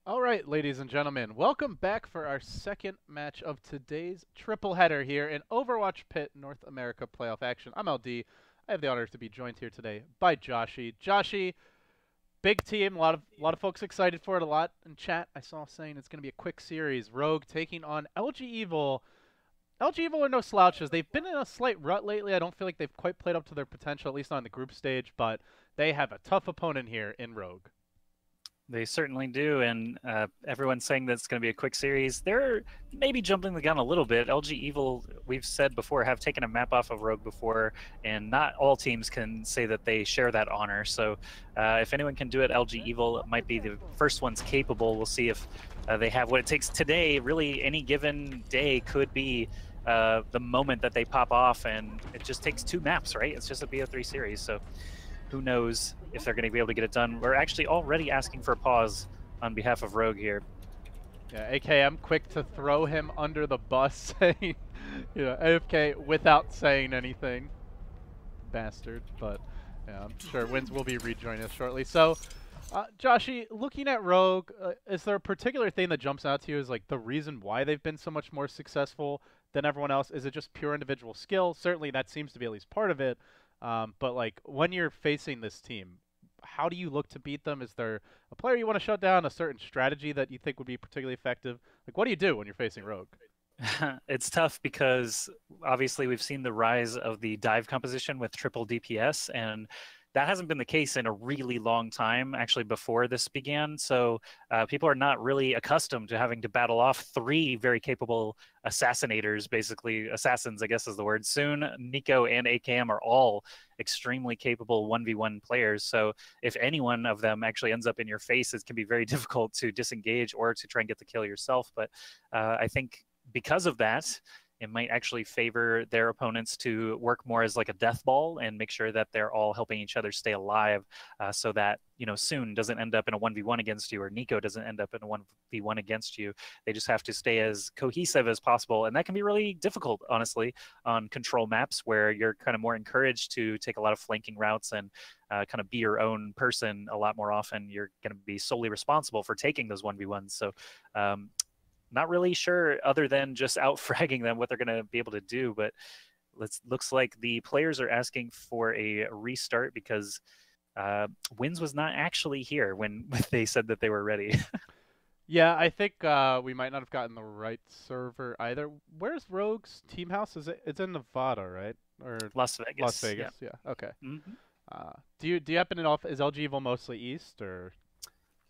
All right, ladies and gentlemen, welcome back for our second match of today's triple header here in Overwatch PIT North America playoff action. I'm LD. I have the honor to be joined here today by Joshy. Joshy, big team, a lot of folks excited for it. A lot in chat I saw saying it's going to be a quick series. Rogue taking on LG.Evil. LG.Evil are no slouches. They've been in a slight rut lately. I don't feel like they've quite played up to their potential, at least not in the group stage, but they have a tough opponent here in Rogue. They certainly do, and everyone's saying that it's going to be a quick series. They're maybe jumping the gun a little bit. LG.Evil, we've said before, have taken a map off of Rogue before, and not all teams can say that they share that honor. So if anyone can do it, LG.Evil might be the first ones capable. We'll see if they have what it takes today. Really, any given day could be the moment that they pop off, and it just takes two maps, right? It's just a BO3 series, so who knows if they're going to be able to get it done. We're actually already asking for a pause on behalf of Rogue here. Yeah, AKM quick to throw him under the bus, saying, AFK without saying anything. Bastard, but yeah, I'm sure Wins will be rejoining us shortly. So, Joshy, looking at Rogue, is there a particular thing that jumps out to you as like the reason why they've been so much more successful than everyone else? Is it just pure individual skill? Certainly, that seems to be at least part of it. But like when you're facing this team, how do you look to beat them? Is there a player you want to shut down, a certain strategy that you think would be particularly effective? Like, what do you do when you're facing Rogue? It's tough because obviously we've seen the rise of the dive composition with triple DPS, and that hasn't been the case in a really long time, actually, before this began. So people are not really accustomed to having to battle off three very capable assassinators, basically assassins, I guess is the word. Soon, Nico and AKM are all extremely capable 1v1 players. So if any one of them actually ends up in your face, it can be very difficult to disengage or to try and get the kill yourself. But I think because of that, it might actually favor their opponents to work more as like a death ball and make sure that they're all helping each other stay alive, so that Soon doesn't end up in a 1v1 against you, or Nico doesn't end up in a 1v1 against you. They just have to stay as cohesive as possible, and that can be really difficult, honestly, on control maps where you're kind of more encouraged to take a lot of flanking routes and kind of be your own person a lot more often. You're going to be solely responsible for taking those 1v1s. So not really sure, other than just out fragging them, what they're going to be able to do. But looks like the players are asking for a restart because Wins was not actually here when they said that they were ready. Yeah, I think we might not have gotten the right server either. Where's Rogue's team house? It's in Nevada, right? Or Las Las Vegas. Vegas? Yeah. Yeah. Okay. Mm-hmm. Do you happen to know if is LG.Evil mostly east or?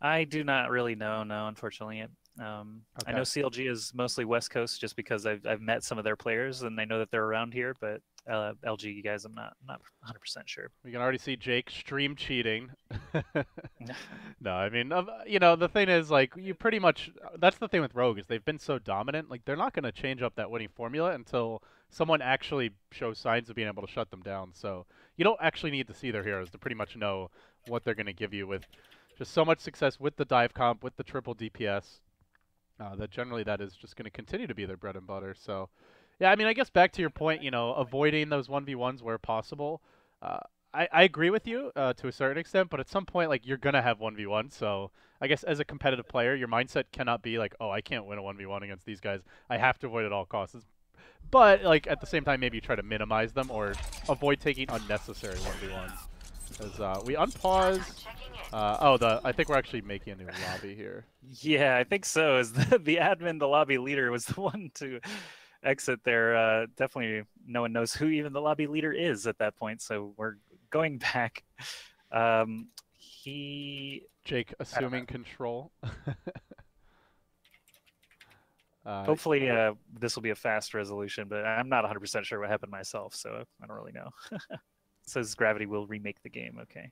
I do not really know, no, unfortunately. I Okay. know CLG is mostly West Coast just because I've met some of their players and I know that they're around here, but LG guys, I'm not 100% sure. We can already see Jake stream cheating. Yeah. No, I mean, the thing is, like, you pretty much, that's the thing with Rogue is they've been so dominant. Like, they're not going to change up that winning formula until someone actually shows signs of being able to shut them down. So you don't actually need to see their heroes to pretty much know what they're going to give you with just so much success with the dive comp, with the triple DPS, that generally that is just going to continue to be their bread and butter. So, yeah, I mean, I guess back to your point, avoiding those 1v1s where possible. Uh, I agree with you to a certain extent, but at some point, like, you're going to have 1v1. So I guess as a competitive player, your mindset cannot be like, oh, I can't win a 1v1 against these guys. I have to avoid at all costs. But, like, at the same time, maybe you try to minimize them or avoid taking unnecessary 1v1s. As we unpause. I think we're actually making a new lobby here. Yeah, I think so. As the admin, the lobby leader, was the one to exit there. Definitely no one knows who even the lobby leader is at that point, so we're going back. Jake assuming control. Hopefully this will be a fast resolution, but I'm not 100% sure what happened myself, so I don't really know. It says Gravity will remake the game. Okay.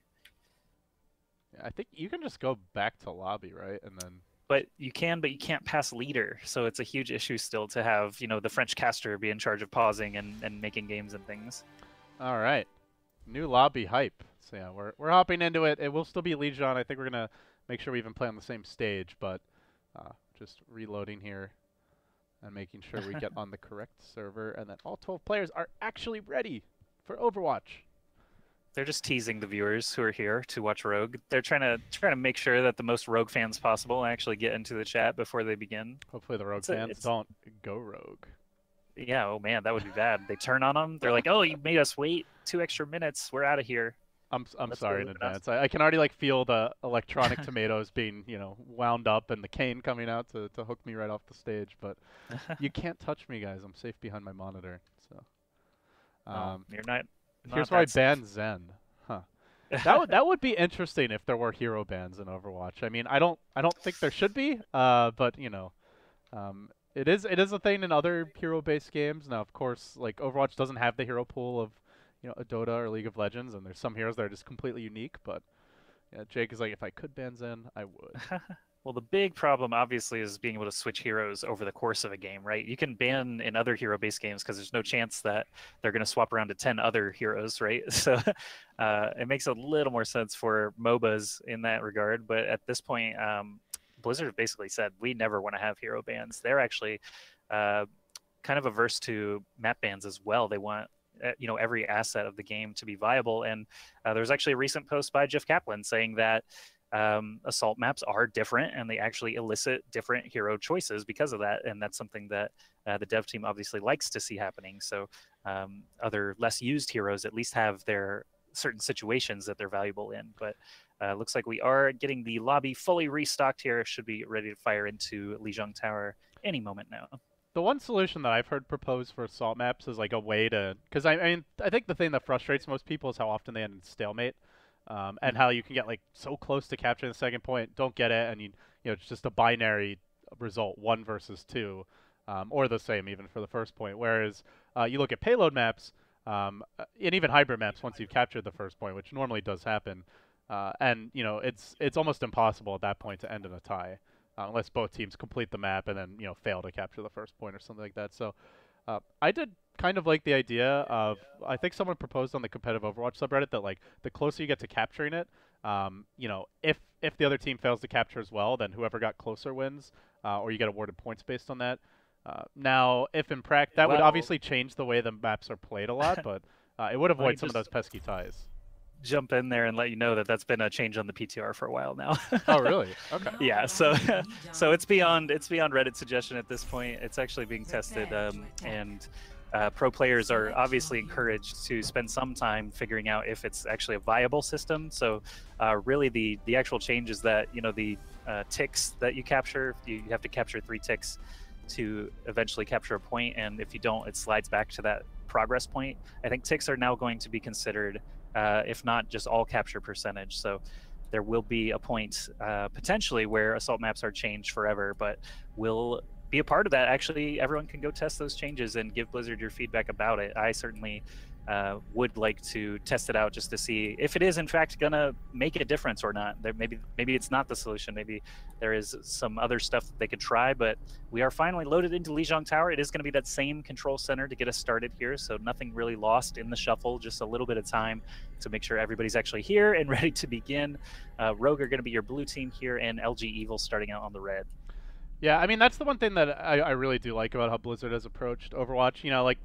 I think you can just go back to lobby, right? And then. But you can't pass leader, so it's a huge issue still to have the French caster be in charge of pausing and making games and things. All right, new lobby hype. So yeah, we're hopping into it. It will still be Legion. I think we're gonna make sure we even play on the same stage, but just reloading here and making sure we get on the correct server and that all 12 players are actually ready for Overwatch. They're just teasing the viewers who are here to watch Rogue. They're trying to make sure that the most Rogue fans possible actually get into the chat before they begin. Hopefully the Rogue fans don't go rogue. Yeah, oh man, that would be bad. They turn on them. They're like, "Oh, you made us wait 2 extra minutes. We're out of here." I'm sorry in advance. I can already like feel the electronic tomatoes being, you know, wound up and the cane coming out to hook me right off the stage. But you can't touch me, guys. I'm safe behind my monitor. So you're not. Here's why I banned Zen. Huh. That would be interesting if there were hero bans in Overwatch. I mean, I don't think there should be. But you know, it is a thing in other hero-based games. Now, of course, like Overwatch doesn't have the hero pool of, you know, a Dota or League of Legends, and there's some heroes that are just completely unique. But yeah, Jake is like, if I could ban Zen, I would. Well, the big problem, obviously, is being able to switch heroes over the course of a game, right? You can ban in other hero-based games because there's no chance that they're going to swap around to 10 other heroes, right? So it makes a little more sense for MOBAs in that regard. But at this point, Blizzard basically said, we never want to have hero bans. They're actually kind of averse to map bans as well. They want you know, every asset of the game to be viable. And there was actually a recent post by Jeff Kaplan saying that assault maps are different and they actually elicit different hero choices because of that. And that's something that the dev team obviously likes to see happening. So other less used heroes at least have their certain situations that they're valuable in. But looks like we are getting the lobby fully restocked here. Should be ready to fire into Lijiang Tower any moment now. The one solution that I've heard proposed for assault maps is like a way to, because I mean, I think the thing that frustrates most people is how often they end in stalemate, and how you can get like so close to capturing the second point, don't get it, and you know, it's just a binary result, 1 versus 2, or the same even for the first point. Whereas you look at payload maps, and even hybrid maps once you've captured the first point, which normally does happen, and you know, it's almost impossible at that point to end in a tie. Unless both teams complete the map and then, you know, fail to capture the first point or something like that. So I did kind of like the idea of, I think someone proposed on the competitive Overwatch subreddit that like the closer you get to capturing it, you know, if the other team fails to capture as well, then whoever got closer wins, or you get awarded points based on that. Now, if in practice, that would obviously change the way the maps are played a lot, but it would avoid some of those pesky ties. Jump in there and let you know that that's been a change on the PTR for a while now. Oh, really? Okay. Yeah, so it's beyond Reddit suggestion at this point. It's actually being tested, and pro players are obviously encouraged to spend some time figuring out if it's actually a viable system. So really the actual change is that, you know, the ticks that you capture, you have to capture 3 ticks to eventually capture a point, and if you don't, it slides back to that progress point. I think ticks are now going to be considered, if not just all capture percentage. So there will be a point potentially where assault maps are changed forever, but we'll be a part of that. Actually, everyone can go test those changes and give Blizzard your feedback about it. I certainly would like to test it out just to see if it is in fact gonna make a difference or not. Maybe it's not the solution. Maybe there is some other stuff that they could try, but we are finally loaded into Lijiang Tower. It is going to be that same control center to get us started here, so nothing really lost in the shuffle, just a little bit of time to make sure everybody's actually here and ready to begin. Rogue are going to be your blue team here, and LG.Evil starting out on the red. Yeah, I mean, that's the one thing that I really do like about how Blizzard has approached Overwatch. You know, like,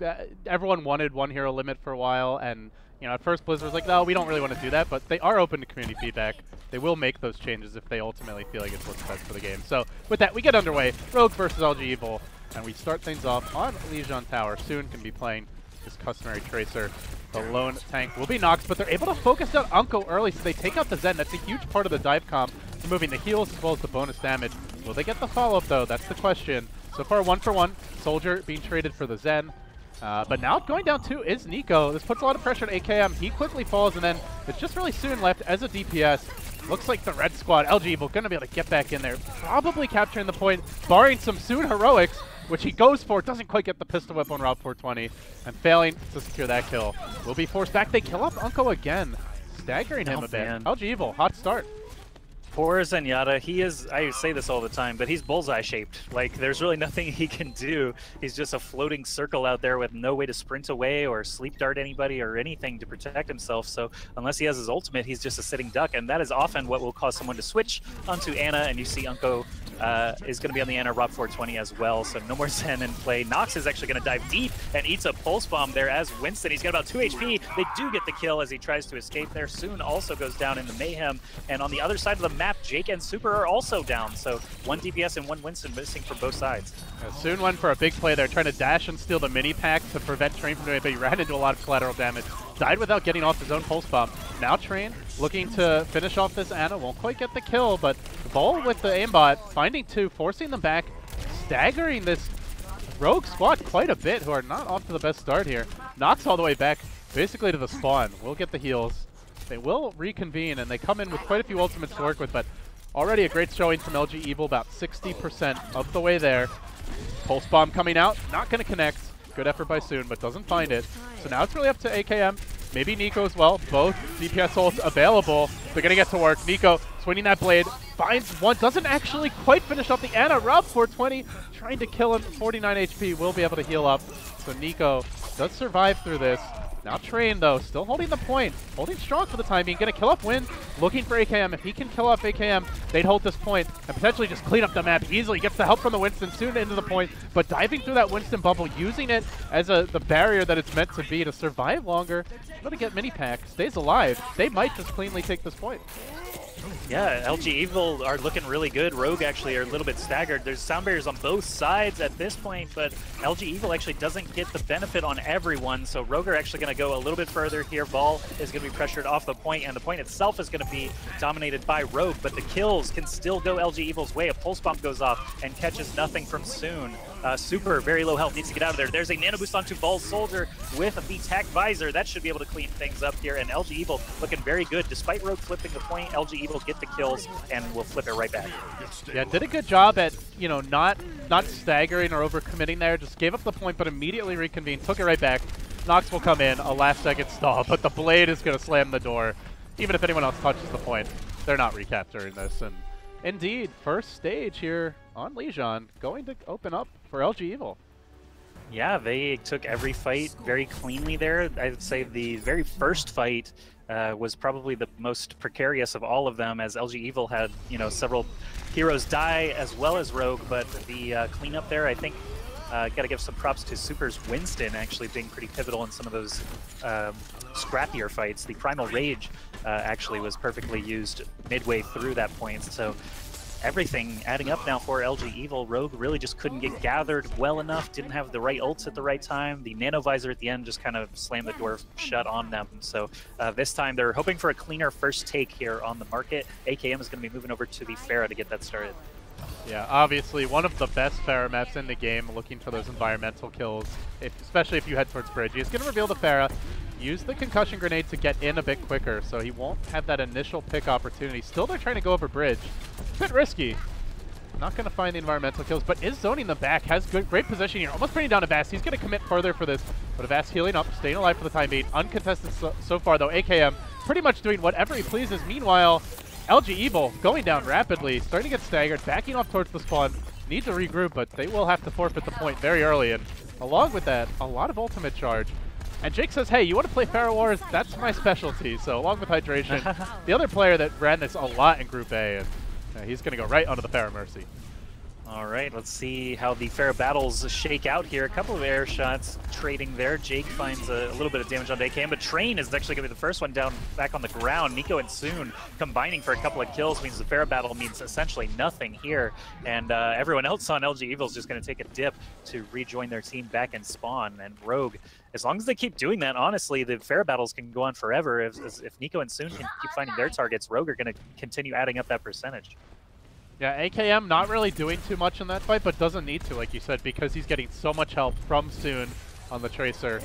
everyone wanted one hero limit for a while, and, you know, at first Blizzard was like, no, we don't really want to do that, but they are open to community feedback. They will make those changes if they ultimately feel like it's what's best for the game. So, with that, we get underway. Rogue versus LG.Evil, and we start things off on Lijiang Tower. Soon can be playing this customary Tracer. The lone tank will be knocked, but they're able to focus down Unko early, so they take out the Zen. That's a huge part of the dive comp, removing the heals as well as the bonus damage. Will they get the follow-up, though? That's the question. So far, 1-for-1. Soldier being traded for the Zen. But now going down 2 is Nico. This puts a lot of pressure on AKM. He quickly falls, and then it's just really soon left as a DPS. Looks like the red squad, LG.Evil, going to be able to get back in there. Probably capturing the point, barring some soon heroics, which he goes for. Doesn't quite get the pistol whip on Route 420, and failing to secure that kill. Will be forced back. They kill off Unko again, staggering him a bit. LG.Evil, hot start. Poor Zenyatta, he is, I say this all the time, but he's bullseye shaped. Like, there's really nothing he can do. He's just a floating circle out there with no way to sprint away or sleep dart anybody or anything to protect himself. So unless he has his ultimate, he's just a sitting duck, and that is often what will cause someone to switch onto Ana, and you see Unko is going to be on the Ana Rob 420 as well, so no more Zen in play. Nox is actually going to dive deep and eats a Pulse Bomb there as Winston. He's got about 2 HP. They do get the kill as he tries to escape there. Soon also goes down in the Mayhem, and on the other side of the map, Jake and Super are also down, so 1 DPS and 1 Winston missing from both sides. Soon went for a big play there, trying to dash and steal the mini pack to prevent Train from doing it, but he ran into a lot of collateral damage. Died without getting off his own Pulse Bomb. Now Train looking to finish off this Ana. Won't quite get the kill, but Bull with the aimbot, finding 2, forcing them back, staggering this Rogue squad quite a bit, who are not off to the best start here. Knocks all the way back, basically to the spawn. We'll get the heals. They will reconvene, and they come in with quite a few ultimates to work with, but already a great showing from LG.Evil, about 60% of the way there. Pulse Bomb coming out, not going to connect. Good effort by Soon, but doesn't find it. So now it's really up to AKM, maybe Nico as well. Both DPS ults available. They're going to get to work. Nico swinging that blade, finds one, doesn't actually quite finish off the Ana. Rob 420 trying to kill him. 49 HP, will be able to heal up. So Nico does survive through this. Now Train, though, still holding the point, holding strong for the time being. Going to kill off Win, looking for AKM. If he can kill off AKM, they'd hold this point and potentially just clean up the map easily. Gets the help from the Winston, Soon into the point, but diving through that Winston bubble, using it as the barrier that it's meant to be to survive longer. Able to get mini pack, stays alive. They might just cleanly take this point. Yeah, LG.Evil are looking really good. Rogue actually are a little bit staggered. There's sound barriers on both sides at this point, but LG.Evil actually doesn't get the benefit on everyone, so Rogue are actually going to go a little bit further here. Ball is going to be pressured off the point, and the point itself is going to be dominated by Rogue, but the kills can still go LG.Evil's way. A Pulse Bomb goes off and catches nothing from Soon. Super, very low health, needs to get out of there. There's a Nano Boost onto Ball's Soldier with the Tac Visor. That should be able to clean things up here, and LG.Evil looking very good. Despite Rogue flipping the point, LG.Evil get the kills and will flip it right back. Yeah, did a good job at, you know, not staggering or overcommitting there. Just gave up the point, but immediately reconvened, took it right back. Nox will come in, a last-second stall, but the blade is going to slam the door. Even if anyone else touches the point, they're not recapturing this. And indeed, first stage here on Lijiang going to open up for LG.Evil. Yeah, they took every fight very cleanly there. I would say the very first fight was probably the most precarious of all of them, as LG.Evil had, you know, several heroes die as well as Rogue, but the cleanup there, I think, got to give some props to Super's Winston actually being pretty pivotal in some of those scrappier fights. The Primal Rage actually was perfectly used midway through that point, so everything adding up now for LG.Evil. Rogue really just couldn't get gathered well enough, didn't have the right ults at the right time. The Nano Visor at the end just kind of slammed the door shut on them. So this time they're hoping for a cleaner first take here on the market. AKM is going to be moving over to the Pharah to get that started. Yeah, obviously one of the best Pharah maps in the game, looking for those environmental kills, especially if you head towards Bridge. He's going to reveal the Pharah, use the concussion grenade to get in a bit quicker, so he won't have that initial pick opportunity. Still, they're trying to go over Bridge. A bit risky. Not going to find the environmental kills, but is zoning them back. Has great position here. Almost bringing down Avast. He's going to commit further for this, but Avast healing up, staying alive for the time being. Uncontested so far, though. AKM pretty much doing whatever he pleases. Meanwhile, LG.Evil going down rapidly, starting to get staggered, backing off towards the spawn. Need to regroup, but they will have to forfeit the point very early, and along with that, a lot of ultimate charge. And Jake says, hey, you want to play Pharah Wars? That's my specialty. So along with Hydration, the other player that ran this a lot in Group A, and he's going to go right onto the Pharah Mercy. All right, let's see how the Pharah battles shake out here. A couple of air shots trading there. Jake finds a little bit of damage on AKM, but Train is actually going to be the first one down back on the ground. Nico and Soon combining for a couple of kills means the Pharah battle means essentially nothing here. And everyone else on LG.Evil is just going to take a dip to rejoin their team back in spawn. And Rogue, as long as they keep doing that, honestly, the Pharah battles can go on forever. If Nico and Soon can keep finding their targets, Rogue are going to continue adding up that percentage. Yeah, AKM not really doing too much in that fight, but doesn't need to, like you said, because he's getting so much help from Soon on the Tracer.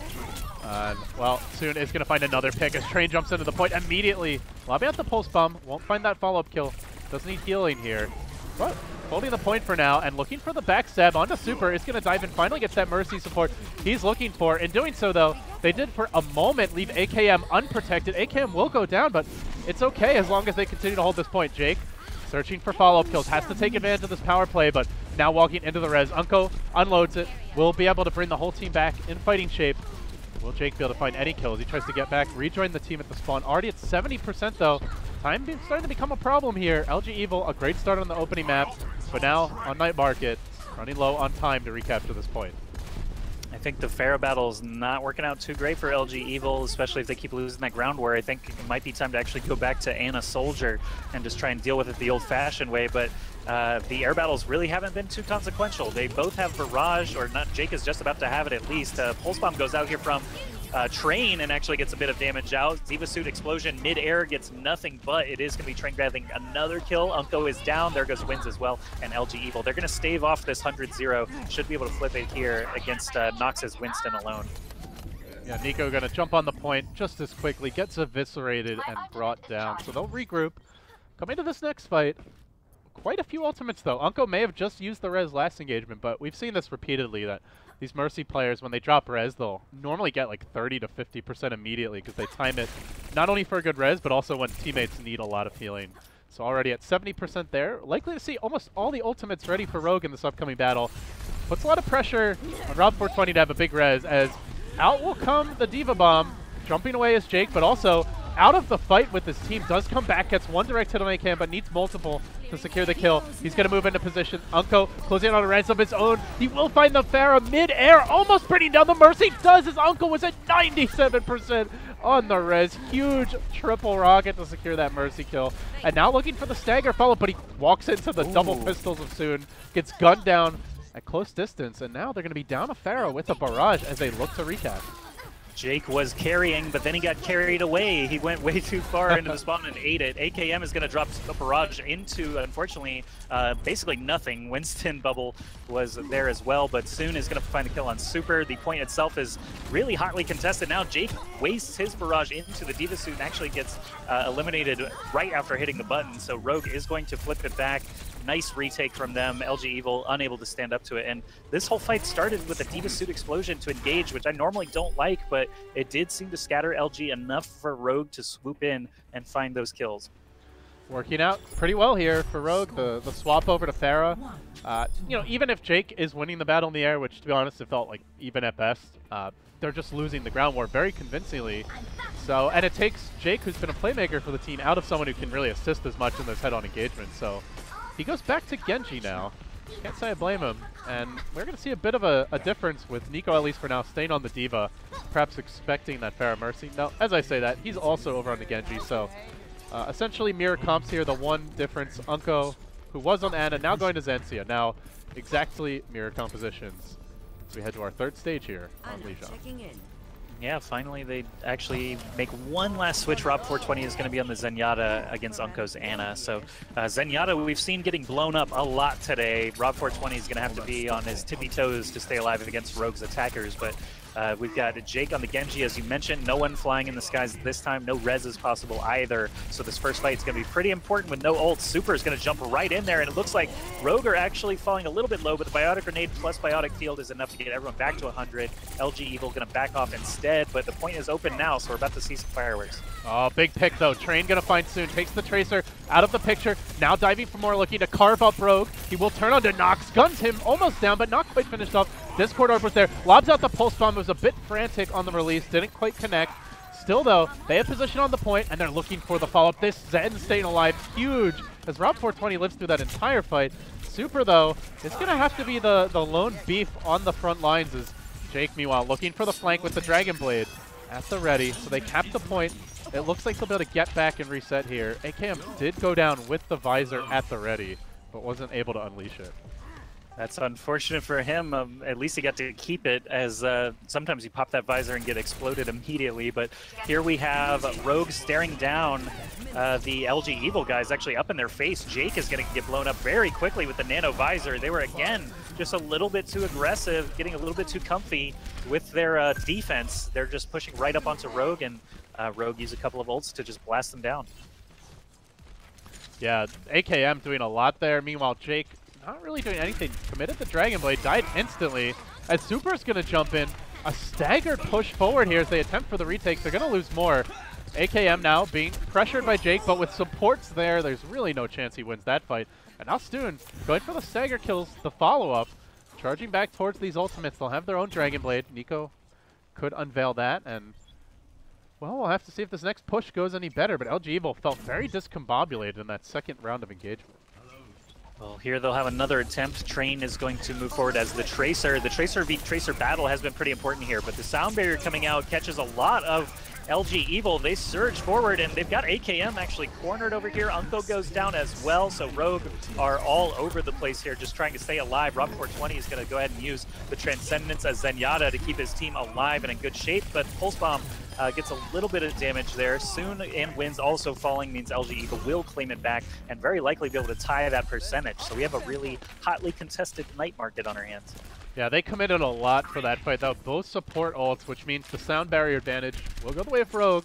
Well, Soon is going to find another pick as Train jumps into the point immediately. Lobbing out the Pulse Bomb, won't find that follow-up kill. Doesn't need healing here, but holding the point for now and looking for the backstab onto Super. Is going to dive and finally gets that Mercy support he's looking for. In doing so, though, they did for a moment leave AKM unprotected. AKM will go down, but it's okay as long as they continue to hold this point. Jake searching for follow-up kills, has to take advantage of this power play, but now walking into the res. Unko unloads it, will be able to bring the whole team back in fighting shape. Will Jake be able to find any kills? He tries to get back, rejoin the team at the spawn. Already at 70% though. Time starting to become a problem here. LG.Evil, a great start on the opening map. But now, on Night Market, running low on time to recapture this point. I think the Pharah battle's not working out too great for LG.Evil, especially if they keep losing that ground war. I think it might be time to actually go back to Ana Soldier and just try and deal with it the old-fashioned way, but the air battles really haven't been too consequential. They both have Barrage, or not. Jake is just about to have it at least. Pulse Bomb goes out here from Train and actually gets a bit of damage out. Ziva Suit Explosion mid-air gets nothing, but it is going to be Train grabbing another kill. Unko is down. There goes Wins as well, and LG.Evil. They're going to stave off this 100-0. Should be able to flip it here against Nox's Winston alone. Yeah, Nico going to jump on the point just as quickly, gets eviscerated and brought down. So they'll regroup. Coming to this next fight, quite a few ultimates though. Unko may have just used the res last engagement, but we've seen this repeatedly that these Mercy players, when they drop res, they'll normally get like 30 to 50% immediately because they time it not only for a good res, but also when teammates need a lot of healing. So already at 70% there, likely to see almost all the ultimates ready for Rogue in this upcoming battle. Puts a lot of pressure on Rob 420 to have a big res, as out will come the Diva Bomb, jumping away is Jake, but also out of the fight with his team, does come back, gets one direct hit on AKM, but needs multiple to secure the kill. He's going to move into position. Unko closing in on a res of his own. He will find the Pharah mid-air, almost bringing down the Mercy. Does, as Unko was at 97% on the res. Huge triple rocket to secure that Mercy kill. And now looking for the stagger follow, but he walks into the double pistols of Soon, gets gunned down at close distance, and now they're going to be down a Pharah with a barrage as they look to recap. Jake was carrying, but then he got carried away. He went way too far into the spawn and ate it. AKM is going to drop the barrage into, unfortunately, basically nothing. Winston bubble was there as well, but Soon is going to find the kill on Super. The point itself is really hotly contested. Now Jake wastes his barrage into the Diva Suit and actually gets eliminated right after hitting the button. So Rogue is going to flip it back. Nice retake from them. LG.Evil unable to stand up to it. And this whole fight started with a Diva Suit explosion to engage, which I normally don't like, but it did seem to scatter LG enough for Rogue to swoop in and find those kills. Working out pretty well here for Rogue, the swap over to Pharah. You know, even if Jake is winning the battle in the air, which to be honest it felt like even at best, they're just losing the ground war very convincingly. So, and it takes Jake, who's been a playmaker for the team, out of someone who can really assist as much in this head-on engagement. So he goes back to Genji now. Can't say I blame him. And we're going to see a bit of a difference with Nico, at least for now, staying on the Diva, perhaps expecting that Pharah Mercy. Now, as I say that, he's also over on the Genji, so essentially mirror comps here. The one difference, Unko, who was on Ana, now going to Zenzia. Now, exactly mirror compositions. So we head to our third stage here on Lijiang. Yeah, finally they actually make one last switch. Rob 420 is going to be on the Zenyatta against Unko's Ana. So Zenyatta, we've seen getting blown up a lot today. Rob 420 is going to have to be on his tippy toes to stay alive against Rogue's attackers. But we've got Jake on the Genji, as you mentioned. No one flying in the skies this time. No res is possible either. So this first fight is going to be pretty important with no ult. Super is going to jump right in there, and it looks like Rogue are actually falling a little bit low, but the Biotic Grenade plus Biotic Field is enough to get everyone back to 100. LG.Evil going to back off instead, but the point is open now, so we're about to see some fireworks. Oh, big pick though. Train going to find Soon. Takes the Tracer out of the picture. Now diving for more, looking to carve up Rogue. He will turn onto Nox. Guns him almost down, but not quite finished off. Discord Orb was there. Lobs out the Pulse Bomb. Was a bit frantic on the release. Didn't quite connect. Still though, they have position on the point, and they're looking for the follow-up. This Zen staying alive, huge, as Rob 420 lives through that entire fight. Super though, it's going to have to be the lone beef on the front lines, as Jake, meanwhile, looking for the flank with the Dragon Blade at the ready. So they cap the point. It looks like they'll be able to get back and reset here. AKM did go down with the visor at the ready, but wasn't able to unleash it. That's unfortunate for him. At least he got to keep it, as sometimes you pop that visor and get exploded immediately. But here we have Rogue staring down the LG.Evil guys actually up in their face. Jake is going to get blown up very quickly with the nano visor. They were, again, just a little bit too aggressive, getting a little bit too comfy with their defense. They're just pushing right up onto Rogue, and Rogue used a couple of ults to just blast them down. Yeah, AKM doing a lot there. Meanwhile, Jake not really doing anything. Committed the Dragon Blade, died instantly. As Super's going to jump in. A staggered push forward here as they attempt for the retakes. They're going to lose more. AKM now being pressured by Jake, but with supports there, there's really no chance he wins that fight. And now Stoon going for the stagger kills, the follow-up. Charging back towards these ultimates. They'll have their own Dragon Blade. Nico could unveil that, and well, we'll have to see if this next push goes any better, but LG.Evil felt very discombobulated in that second round of engagement. Well, here they'll have another attempt. Train is going to move forward as the Tracer. The Tracer v Tracer battle has been pretty important here, but the sound barrier coming out catches a lot of LG.Evil. They surge forward, and they've got AKM actually cornered over here. Unko goes down as well, so Rogue are all over the place here, just trying to stay alive. Rob420 is going to go ahead and use the Transcendence as Zenyatta to keep his team alive and in good shape, but Pulse Bomb gets a little bit of damage there. Soon, and Winds also falling means LG.Evil will claim it back and very likely be able to tie that percentage. So we have a really hotly contested night market on our hands. Yeah, they committed a lot for that fight, though. Both support ults, which means the sound barrier advantage will go the way of Rogue.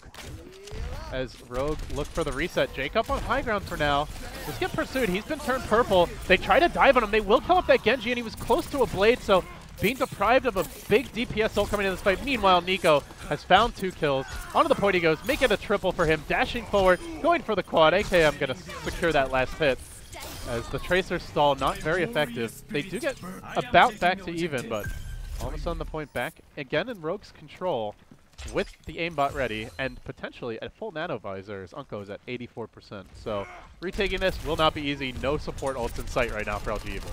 As Rogue look for the reset. Jake up on high ground for now. Just get pursued. He's been turned purple. They try to dive on him. They will kill up that Genji, and he was close to a blade, so being deprived of a big DPS ult coming into this fight. Meanwhile, Nico has found 2 kills. Onto the point he goes, make it a triple for him. Dashing forward, going for the quad. AKM going to secure that last hit. As the Tracer stall, not very effective. They do get about back to even, but all of a sudden the point back again in Rogue's control with the aimbot ready and potentially a full nano visor as Unko is at 84%. So retaking this will not be easy. No support ults in sight right now for LG.Evil.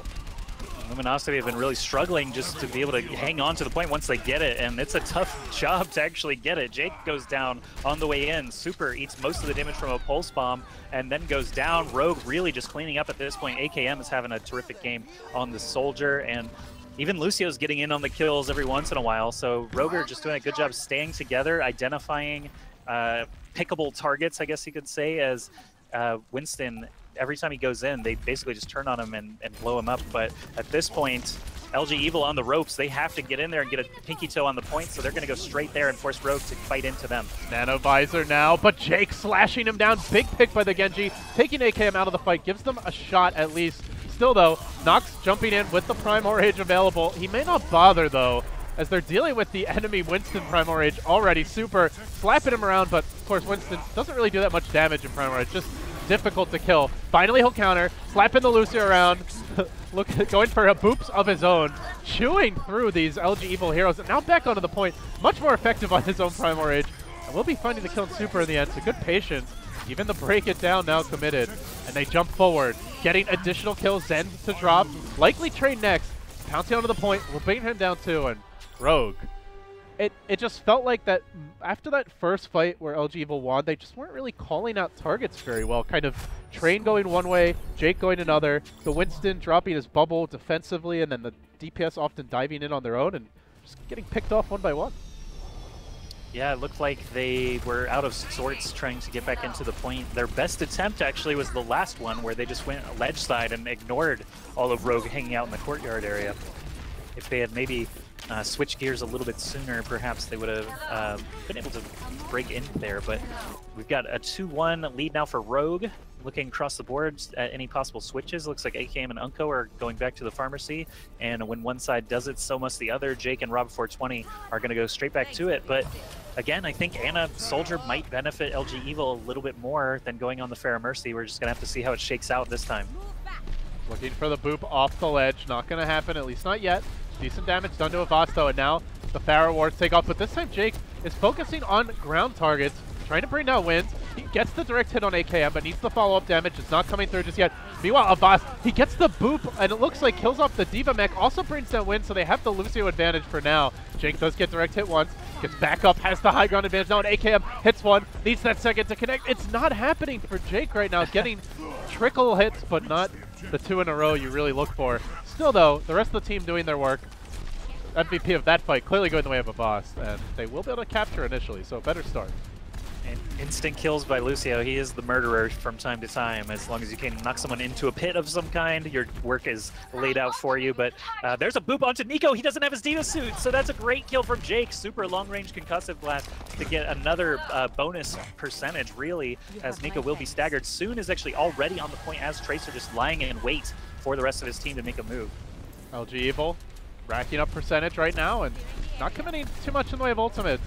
Luminosity have been really struggling just to be able to hang on to the point once they get it, and it's a tough job to actually get it. Jake goes down on the way in. Super eats most of the damage from a Pulse Bomb and then goes down. Rogue really just cleaning up at this point. AKM is having a terrific game on the Soldier, and even Lucio's getting in on the kills every once in a while. So Rogue are just doing a good job staying together, identifying pickable targets, I guess you could say, as Winston, every time he goes in, they basically just turn on him and blow him up. But at this point, LG.Evil on the ropes, they have to get in there and get a pinky toe on the point, so they're going to go straight there and force Rogue to fight into them. Nano visor now, but Jake slashing him down. Big pick by the Genji, taking AKM out of the fight, gives them a shot at least. Still though, Nox jumping in with the Primal Rage available. He may not bother though, as they're dealing with the enemy Winston Primal Rage already. Super slapping him around, but of course Winston doesn't really do that much damage in Primal Rage, just difficult to kill. Finally he'll counter, slapping the Lucio around, look, going for a boops of his own, chewing through these LG.Evil heroes, and now back onto the point, much more effective on his own Primal Rage. And we'll be finding the kill in Super in the end, so good patience. Even the break it down now committed, and they jump forward, getting additional kills, Zen to drop, likely trade next, pouncing onto the point, will bring him down too, and Rogue. It just felt like that after that first fight where LG.Evil won, they just weren't really calling out targets very well. Kind of Train going one way, Jake going another, the Winston dropping his bubble defensively, and then the DPS often diving in on their own and just getting picked off one by one. Yeah, it looked like they were out of sorts trying to get back into the point. Their best attempt actually was the last one where they just went ledge side and ignored all of Rogue hanging out in the courtyard area. If they had maybe switched gears a little bit sooner, perhaps they would have been able to break in there. But we've got a 2-1 lead now for Rogue. Looking across the board at any possible switches, looks like AKM and Unko are going back to the pharmacy, and when one side does it, so must the other. Jake and Rob420 are going to go straight back to it, but again, I think Ana Soldier might benefit LG.Evil a little bit more than going on the Pharah Mercy. We're just going to have to see how it shakes out this time. Looking for the boop off the ledge, not going to happen, at least not yet. Decent damage done to Avasto, and now the Pharah wards take off, but this time Jake is focusing on ground targets, trying to bring down Winds. He gets the direct hit on AKM, but needs the follow-up damage. It's not coming through just yet. Meanwhile, Abbas, he gets the boop, and it looks like kills off the Diva mech. Also brings down Wind, so they have the Lucio advantage for now. Jake does get direct hit once, gets back up, has the high ground advantage now, and AKM hits one, needs that second to connect. It's not happening for Jake right now, getting trickle hits, but not the 2 in a row you really look for. Still though, the rest of the team doing their work. MVP of that fight clearly going the way of Abbas, and they will be able to capture initially, so better start. And instant kills by Lucio. He is the murderer from time to time. As long as you can knock someone into a pit of some kind, your work is laid out for you. But there's a boop onto Nico. He doesn't have his Diva suit, so that's a great kill from Jake. Super long-range concussive blast to get another bonus percentage, really, as Nico will be staggered. Soon is actually already on the point as Tracer just lying in wait for the rest of his team to make a move. LG.Evil racking up percentage right now and not committing too much in the way of ultimates.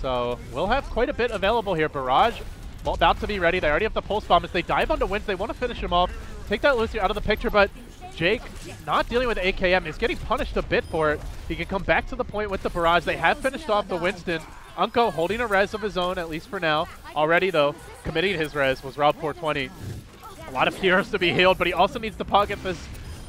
So we'll have quite a bit available here. Barrage about to be ready. They already have the Pulse Bomb. As they dive onto Winds, they want to finish him off. Take that Lucio out of the picture, but Jake not dealing with AKM. He's getting punished a bit for it. He can come back to the point with the Barrage. They have finished off the Winston. Unko holding a res of his own, at least for now. Already, though, committing his res was Rob420. A lot of heroes to be healed, but he also needs to pocket this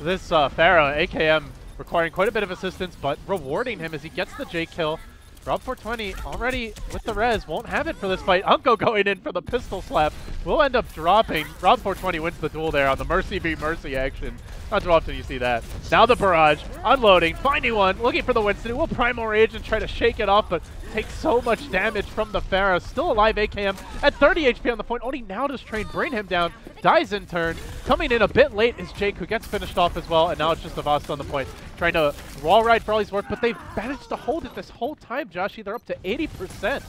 Pharah. AKM requiring quite a bit of assistance, but rewarding him as he gets the J kill. Rob 420 already with the res, won't have it for this fight. Unko going in for the pistol slap. Will end up dropping. Rob 420 wins the duel there on the Mercy v Mercy action. Not too often you see that. Now the barrage, unloading, finding one, looking for the Winston. Will Primal Rage and try to shake it off, but takes so much damage from the Pharah. Still alive, AKM at 30 HP on the point. Only now does Train bring him down. Dies in turn. Coming in a bit late is Jake, who gets finished off as well, and now it's just Avast on the point. Trying to wall ride for all he's worth, but they've managed to hold it this whole time, Joshy. They're up to 80%.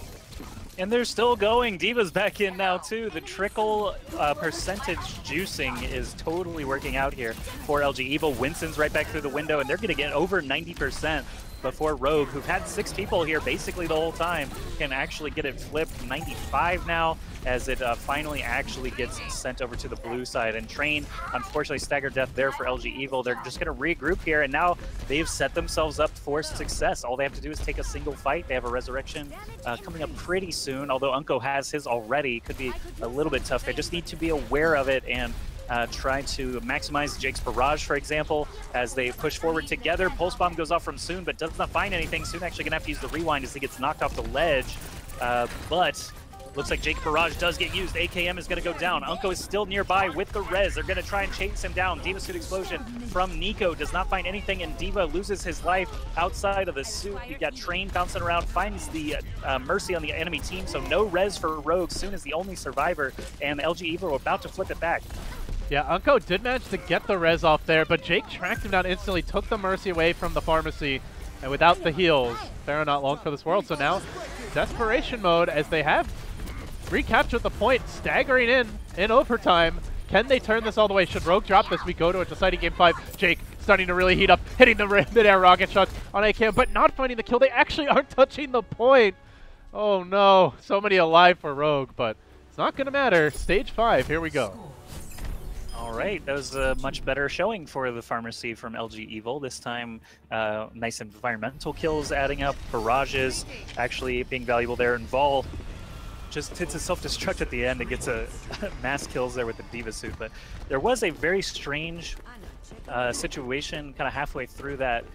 And they're still going. D.Va's back in now, too. The trickle percentage juicing is totally working out here for LG.Evil. Winston's right back through the window, and they're going to get over 90% before Rogue, who've had 6 people here basically the whole time, can actually get it flipped. 95 now, as it finally actually gets sent over to the blue side. And Train, unfortunately, staggered death there for LG.Evil. They're just going to regroup here, and now they've set themselves up for success. All they have to do is take a single fight. They have a resurrection coming up pretty soon, although Unko has his already. Could be a little bit tough. They just need to be aware of it and try to maximize Jake's barrage, for example, as they push forward together. Pulse Bomb goes off from Soon, but does not find anything. Soon actually going to have to use the rewind as he gets knocked off the ledge, but looks like Jake's barrage does get used. AKM is going to go down. Unko is still nearby with the res. They're going to try and chase him down. D.Va suit explosion from Nico does not find anything, and D.Va loses his life outside of the suit. You got Train bouncing around, finds the Mercy on the enemy team, so no res for Rogue. Soon is the only survivor, and LG.Evil are about to flip it back. Yeah, Unko did manage to get the res off there, but Jake tracked him down instantly, took the Mercy away from the pharmacy, and without the heals, Pharah not long for this world. So now, desperation mode as they have recaptured the point, staggering in overtime. Can they turn this all the way? Should Rogue drop this? We go to a deciding game 5. Jake starting to really heat up, hitting the mid-air rocket shots on AKM, but not finding the kill. They actually aren't touching the point. Oh no, so many alive for Rogue, but it's not going to matter. Stage 5, here we go. All right, that was a much better showing for the pharmacy from LG.Evil. This time, nice environmental kills adding up, barrages actually being valuable there, and Vol just hits a self-destruct at the end and gets a mass kills there with the D.Va suit. But there was a very strange situation kind of halfway through that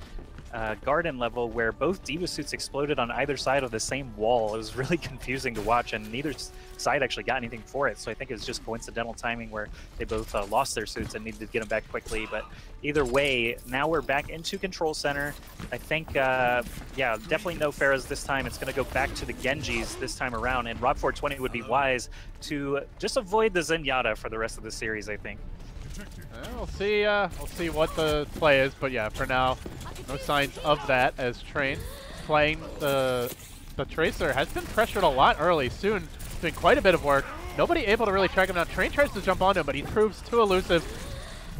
garden level where both D.Va suits exploded on either side of the same wall. It was really confusing to watch, and neither side actually got anything for it. So I think it was just coincidental timing where they both lost their suits and needed to get them back quickly. But either way, now we're back into Control Center. I think, yeah, definitely no Pharahs this time. It's going to go back to the Genjis this time around, and Rob 420 would be wise to just avoid the Zenyatta for the rest of the series, I think. We'll see what the play is, but yeah, for now, no signs of that as Train playing the Tracer. Has been pressured a lot early. Soon doing quite a bit of work. Nobody able to really track him down. Train tries to jump onto him, but he proves too elusive.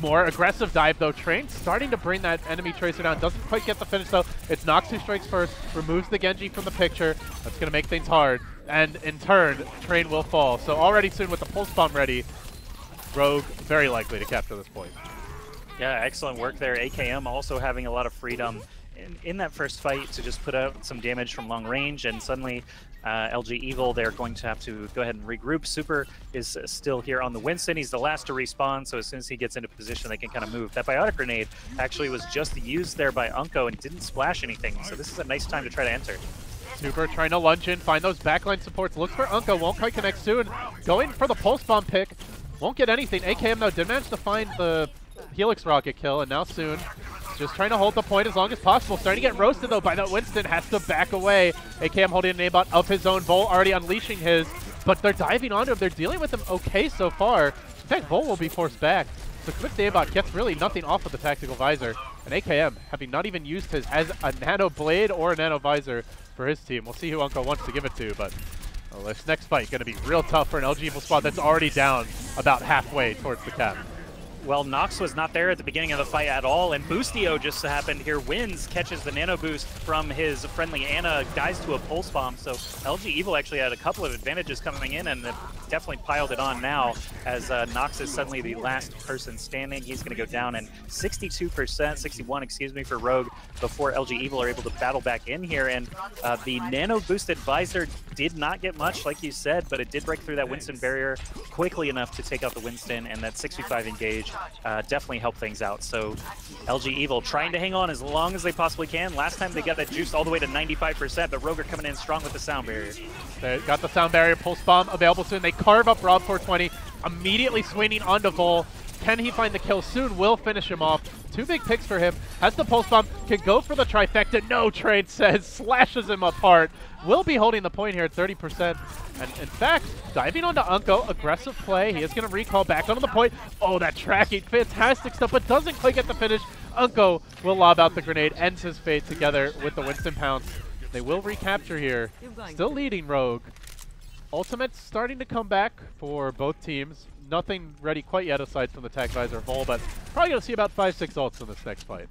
More aggressive dive though. Train starting to bring that enemy Tracer down. Doesn't quite get the finish though. It's Nox who strikes first, removes the Genji from the picture. That's going to make things hard. And in turn, Train will fall. So already Soon with the Pulse Bomb ready, Rogue very likely to capture this point. Yeah, excellent work there. AKM also having a lot of freedom in that first fight to just put out some damage from long range, and suddenly LG.Evil, they're going to have to go ahead and regroup. Super is still here on the Winston. He's the last to respawn, so as soon as he gets into position, they can kind of move. That biotic grenade actually was just used there by Unko and didn't splash anything, so this is a nice time to try to enter. Super trying to lunge in, find those backline supports. Looks for Unko, won't quite connect. Soon going for the Pulse Bomb pick. Won't get anything. AKM though did manage to find the Helix rocket kill, and now Soon just trying to hold the point as long as possible. Starting to get roasted though by that Winston, has to back away. AKM holding an aimbot of his own. Vol already unleashing his, but they're diving onto him. They're dealing with him okay so far. In fact, Vol will be forced back. So quick aimbot gets really nothing off of the tactical visor, and AKM having not even used his as a nano blade or a nano visor for his team. We'll see who Unko wants to give it to, but this next fight going to be real tough for an LG.Evil squad that's already down about halfway towards the cap. Well, Nox was not there at the beginning of the fight at all, and Boostio just so happened here wins, catches the nano boost from his friendly Ana, dies to a Pulse Bomb. So LG.Evil actually had a couple of advantages coming in, and definitely piled it on now as Nox is suddenly the last person standing. He's going to go down, and 62%, 61, excuse me, for Rogue before LG.Evil are able to battle back in here. And the nano-boosted visor did not get much, like you said, but it did break through that Winston barrier quickly enough to take out the Winston, and that 6v5 engage definitely helped things out. So LG.Evil trying to hang on as long as they possibly can. Last time they got that juice all the way to 95%, but Rogue are coming in strong with the sound barrier. They got the sound barrier, pulse bomb available soon. They carve up Rob 420, immediately swinging onto Vol. Can he find the kill soon? Will finish him off. 2 big picks for him. Has the pulse bomb, can go for the trifecta. No, Trade says, slashes him apart. Will be holding the point here at 30%. And in fact, diving onto Unko, aggressive play. He is going to recall back onto the point. Oh, that tracking, fantastic stuff, but doesn't quite get the finish. Unko will lob out the grenade, ends his fate together with the Winston pounce. They will recapture here. Still leading Rogue. Ultimate's starting to come back for both teams. Nothing ready quite yet aside from the Tech Visor Vol, but probably going to see about 5-6 ults in this next fight.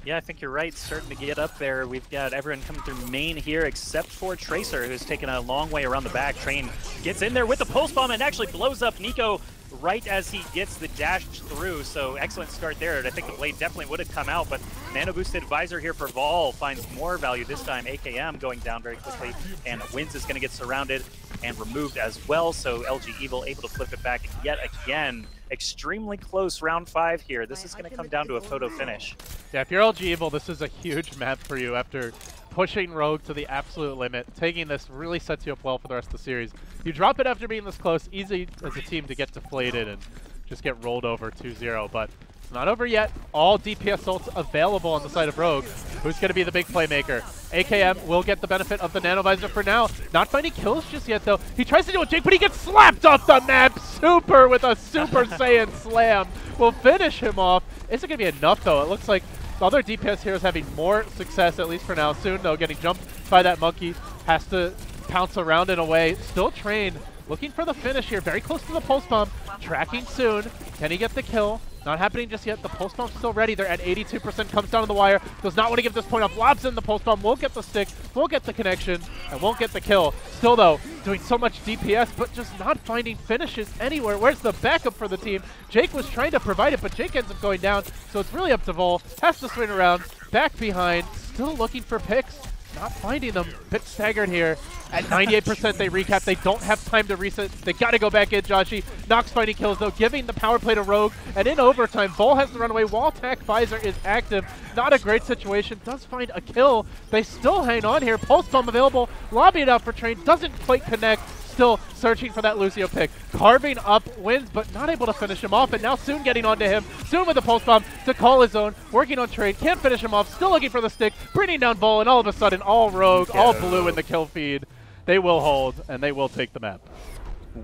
Yeah, I think you're right. Starting to get up there. We've got everyone coming through main here except for Tracer, who's taken a long way around the back. Train gets in there with the pulse bomb and actually blows up Nico right as he gets the dash through. So excellent start there. I think the blade definitely would have come out, but nano boosted visor here for Vol finds more value this time. AKM going down very quickly, and Wins is going to get surrounded and removed as well. So LG.Evil able to flip it back yet again. Extremely close round 5 here. This is going to come down to a photo finish. Yeah, if you're LG.Evil, this is a huge map for you after pushing Rogue to the absolute limit. Taking this really sets you up well for the rest of the series. You drop it after being this close, easy as a team to get deflated and just get rolled over 2-0, but it's not over yet. All DPS ults available on the side of Rogue. Who's going to be the big playmaker? AKM will get the benefit of the nanovisor for now. Not finding kills just yet, though. He tries to do a Jake, but he gets slapped off the map. Super with a Super Saiyan slam will finish him off. Isn't going to be enough, though. It looks like the other DPS heroes having more success, at least for now. Soon, though, getting jumped by that monkey. Has to pounce around in a way. Still trained. Looking for the finish here. Very close to the pulse bomb. Tracking soon. Can he get the kill? Not happening just yet. The pulse bomb's still ready. They're at 82%. Comes down to the wire. Does not want to give this point up. Lobs in the pulse bomb. Won't get the stick. Won't get the connection. And won't get the kill. Still, though, doing so much DPS, but just not finding finishes anywhere. Where's the backup for the team? Jake was trying to provide it, but Jake ends up going down. So it's really up to Vol. Has to swing around. Back behind. Still looking for picks. Not finding them. Bit staggered here. At 98%, they recap. They don't have time to reset. They got to go back in, Joshi. Nox finding kills, though, giving the power play to Rogue. And in overtime, Vol has the runaway. Wall attack visor is active. Not a great situation. Does find a kill. They still hang on here. Pulse bomb available. Lobby it out for Train. Doesn't quite connect. Still searching for that Lucio pick. Carving up Wins, but not able to finish him off. And now Soon getting onto him. Soon with the pulse bomb to call his own. Working on Trade. Can't finish him off. Still looking for the stick. Bringing down Vol. And all of a sudden, all Rogue, all blue in the kill feed. They will hold, and they will take the map.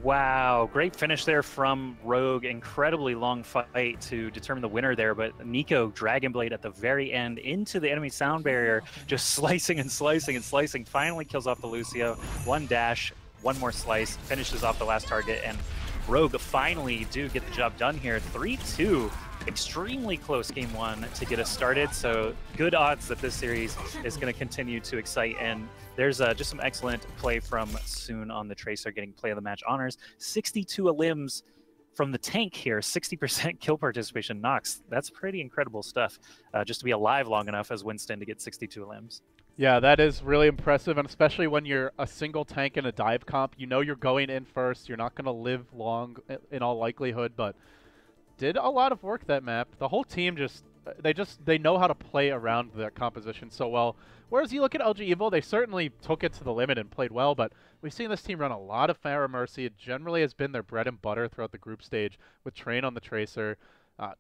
Wow, great finish there from Rogue. Incredibly long fight to determine the winner there, but Nico Dragon Blade at the very end into the enemy sound barrier, just slicing and slicing and slicing, finally kills off the Lucio. One dash, one more slice, finishes off the last target, and Rogue finally do get the job done here. 3-2. Extremely close game 1 to get us started, so good odds that this series is going to continue to excite. And there's just some excellent play from Soon on the Tracer, getting play of the match honors. 62 limbs from the tank here, 60% kill participation. Nox, that's pretty incredible stuff, just to be alive long enough as Winston to get 62 limbs. Yeah, that is really impressive, and especially when you're a single tank in a dive comp, you know you're going in first. You're not going to live long in all likelihood, but did a lot of work that map. The whole team they know how to play around their composition so well. Whereas you look at LG.Evil, they certainly took it to the limit and played well, but we've seen this team run a lot of Pharah Mercy. It generally has been their bread and butter throughout the group stage with Train on the Tracer.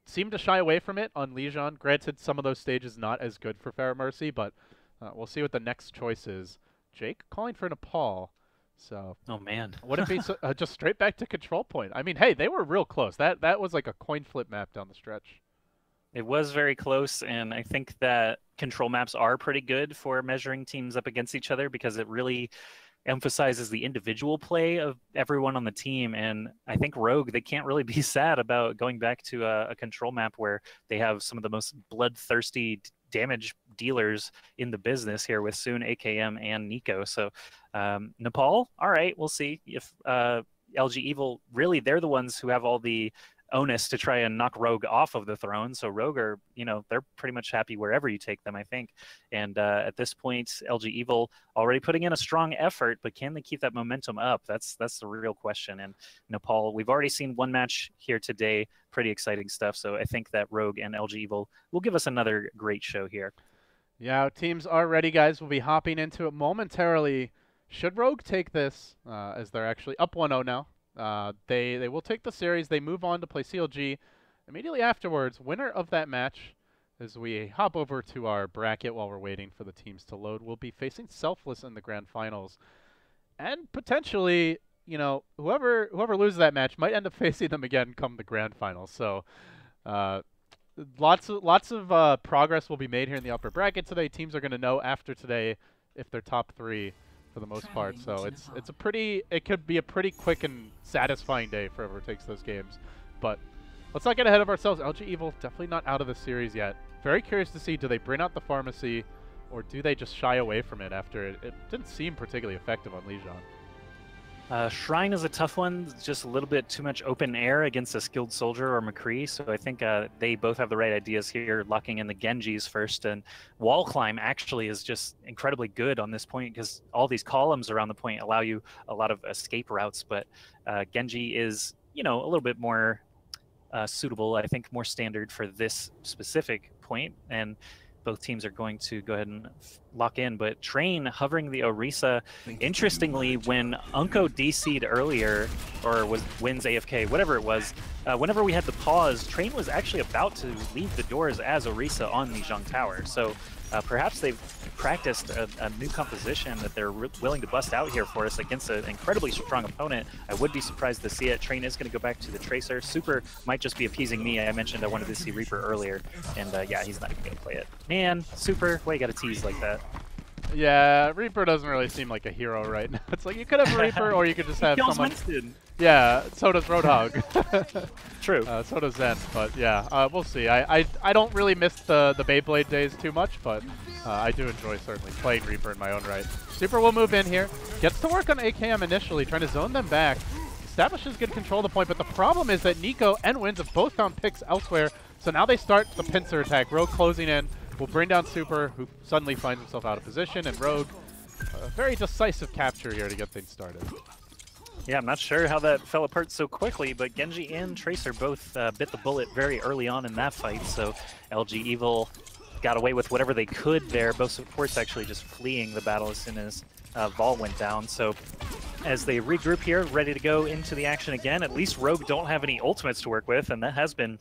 Seemed to shy away from it on Lijian. Granted, some of those stages not as good for Pharah Mercy, but we'll see what the next choice is. Jake calling for Nepal. So, oh man, would it be just straight back to control point? I mean, hey, they were real close. That was like a coin flip map down the stretch. It was very close, and I think that control maps are pretty good for measuring teams up against each other because it really emphasizes the individual play of everyone on the team. And I think Rogue, they can't really be sad about going back to a control map where they have some of the most bloodthirsty damage dealers in the business here with Soon, AKM, and Nico. So Nepal, all right, we'll see if LG.Evil, really, they're the ones who have all the onus to try and knock Rogue off of the throne. So Rogue are, they're pretty much happy wherever you take them, I think. And at this point, LG.Evil already putting in a strong effort, but can they keep that momentum up? That's the real question. And Nepal, we've already seen one match here today, pretty exciting stuff. So I think that Rogue and LG.Evil will give us another great show here. Yeah, teams are ready, guys. We'll be hopping into it momentarily. Should Rogue take this, as they're actually up 1-0 now? They will take the series. They move on to play CLG. Immediately afterwards, winner of that match, as we hop over to our bracket while we're waiting for the teams to load, will be facing Selfless in the grand finals. And potentially, whoever loses that match might end up facing them again come the grand finals. So lots of progress will be made here in the upper bracket today. Teams are going to know after today if they're top 3 for the most part. So it could be a pretty quick and satisfying day for whoever takes those games. But let's not get ahead of ourselves. LG.Evil definitely not out of the series yet. Very curious to see, do they bring out the pharmacy or do they just shy away from it after it didn't seem particularly effective on Lijiang? Shrine is a tough one, just a little bit too much open air against a skilled soldier or McCree, so I think they both have the right ideas here, locking in the Genjis first, and Wall Climb actually is just incredibly good on this point because all these columns around the point allow you a lot of escape routes, but Genji is, a little bit more suitable, I think more standard for this specific point, and both teams are going to go ahead and lock in. But Train hovering the Orisa, interestingly, when Unko DC'd earlier, or wins AFK, whatever it was, whenever we had the pause, Train was actually about to leave the doors as Orisa on the Zhang Tower. So perhaps they've practiced a new composition that they're willing to bust out here for us against an incredibly strong opponent. I would be surprised to see it. Train is going to go back to the Tracer. Super might just be appeasing me. I mentioned I wanted to see Reaper earlier, and yeah, he's not even going to play it. Man, Super, why you got to tease like that? Yeah, Reaper doesn't really seem like a hero right now. It's like you could have Reaper or you could just have someone... Winston. Yeah, so does Roadhog. True. So does Zen, but yeah, we'll see. I don't really miss the Beyblade days too much, but I do enjoy certainly playing Reaper in my own right. Super will move in here. Gets to work on AKM initially, trying to zone them back. Establishes good control of the point, but the problem is that Nico and Wins have both found picks elsewhere, so now they start the pincer attack. Rogue closing in will bring down Super, who suddenly finds himself out of position, and Rogue, a very decisive capture here to get things started. Yeah, I'm not sure how that fell apart so quickly, but Genji and Tracer both bit the bullet very early on in that fight, so LG.Evil got away with whatever they could there. Both supports actually just fleeing the battle as soon as Vol went down. So as they regroup here, ready to go into the action again, at least Rogue don't have any ultimates to work with, and that has been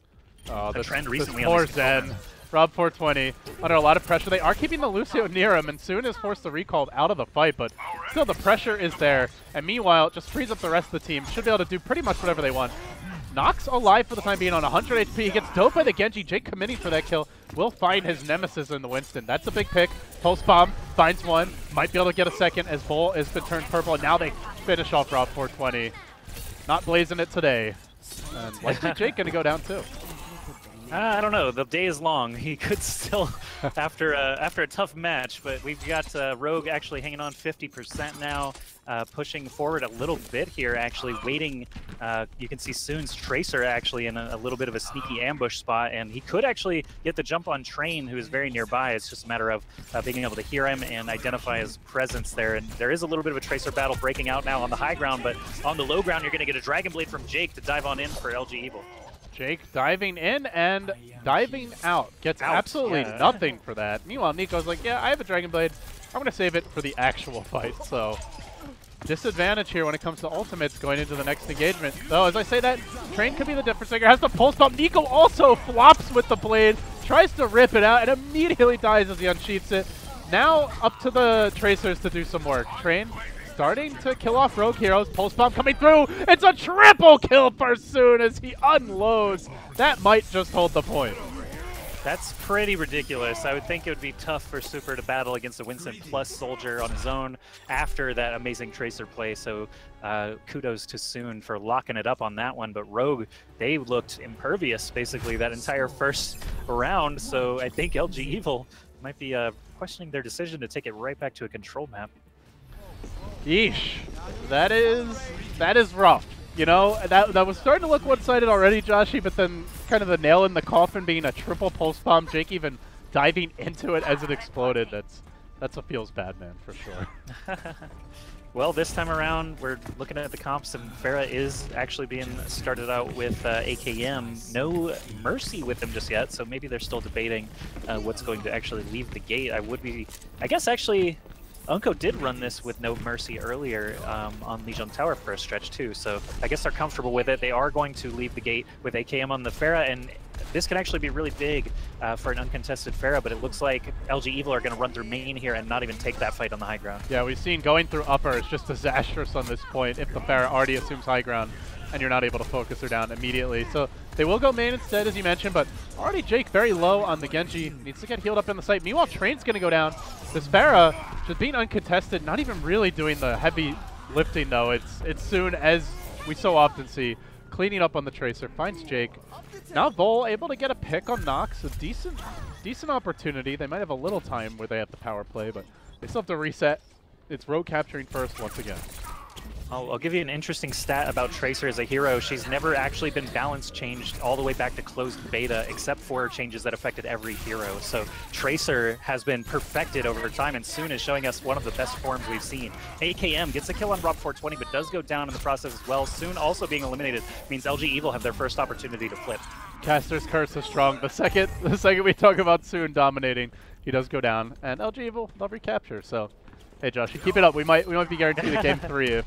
a trend recently on this Zen. Rob 420 under a lot of pressure. They are keeping the Lucio near him, and Soon is forced to recall out of the fight, but still the pressure is there. And meanwhile, it just frees up the rest of the team. Should be able to do pretty much whatever they want. Nox alive for the time being on 100 HP. He gets doped by the Genji. Jake committing for that kill. Will find his nemesis in the Winston. That's a big pick. Pulse Bomb finds one. Might be able to get a second as Bull has been turned purple. And now they finish off Rob 420. Not blazing it today. And likely Jake going to go down too. I don't know. The day is long. He could still, after a tough match, but we've got Rogue actually hanging on 50% now, pushing forward a little bit here, actually waiting. You can see Soon's Tracer actually in a little bit of a sneaky ambush spot, and he could actually get the jump on Train, who is very nearby. It's just a matter of being able to hear him and identify his presence there. And there is a little bit of a Tracer battle breaking out now on the high ground, but on the low ground, you're going to get a Dragon Blade from Jake to dive on in for LG.Evil. Jake diving in and diving out. Gets absolutely nothing for that. Meanwhile, Nico's like, yeah, I have a Dragon Blade. I'm going to save it for the actual fight. So, disadvantage here when it comes to ultimates going into the next engagement. Though, as I say that, Train could be the difference maker. Has the pulse bomb. Nico also flops with the blade. Tries to rip it out and immediately dies as he unsheaths it. Now, up to the Tracers to do some work. Train starting to kill off Rogue heroes. Pulse bomb coming through. It's a triple kill for Soon as he unloads. That might just hold the point. That's pretty ridiculous. I would think it would be tough for Super to battle against a Winston plus Soldier on his own after that amazing Tracer play. So kudos to Soon for locking it up on that one. But Rogue, they looked impervious basically that entire first round. So I think LG.Evil Might be questioning their decision to take it right back to a control map. Yeesh. That is rough. You know, that was starting to look one-sided already, Joshy, but then kind of the nail in the coffin being a triple pulse bomb, Jake even diving into it as it exploded. That's what feels bad, man, for sure. Well, this time around, we're looking at the comps, and Farah is actually being started out with AKM. No Mercy with them just yet, so maybe they're still debating what's going to actually leave the gate. I guess actually, Unko did run this with no Mercy earlier on Lijiang Tower for a stretch too, so I guess they're comfortable with it. They are going to leave the gate with AKM on the Farah, and this can actually be really big for an uncontested Farah, but it looks like LG.Evil are going to run through main here and not even take that fight on the high ground. Yeah, we've seen going through upper is just disastrous on this point if the Farah already assumes high ground and you're not able to focus her down immediately. So they will go main instead, as you mentioned, but already Jake very low on the Genji. Needs to get healed up in the site. Meanwhile, Train's going to go down. This Farah just being uncontested, not even really doing the heavy lifting, though. It's soon, as we so often see, cleaning up on the Tracer, finds Jake. Now Vol able to get a pick on Nox, a decent opportunity. They might have a little time where they have the power play, but they still have to reset. It's Rogue capturing first once again. I'll give you an interesting stat about Tracer as a hero. She's never actually been balance changed all the way back to closed beta, except for changes that affected every hero. So Tracer has been perfected over time, and Soon is showing us one of the best forms we've seen. AKM gets a kill on Rob 420, but does go down in the process as well. Soon also being eliminated means LG.Evil have their first opportunity to flip. Caster's Curse is strong. The second we talk about Soon dominating, he does go down, and LG.Evil, they'll recapture. So, hey Josh, you keep it up. We might be guaranteed a game 3 if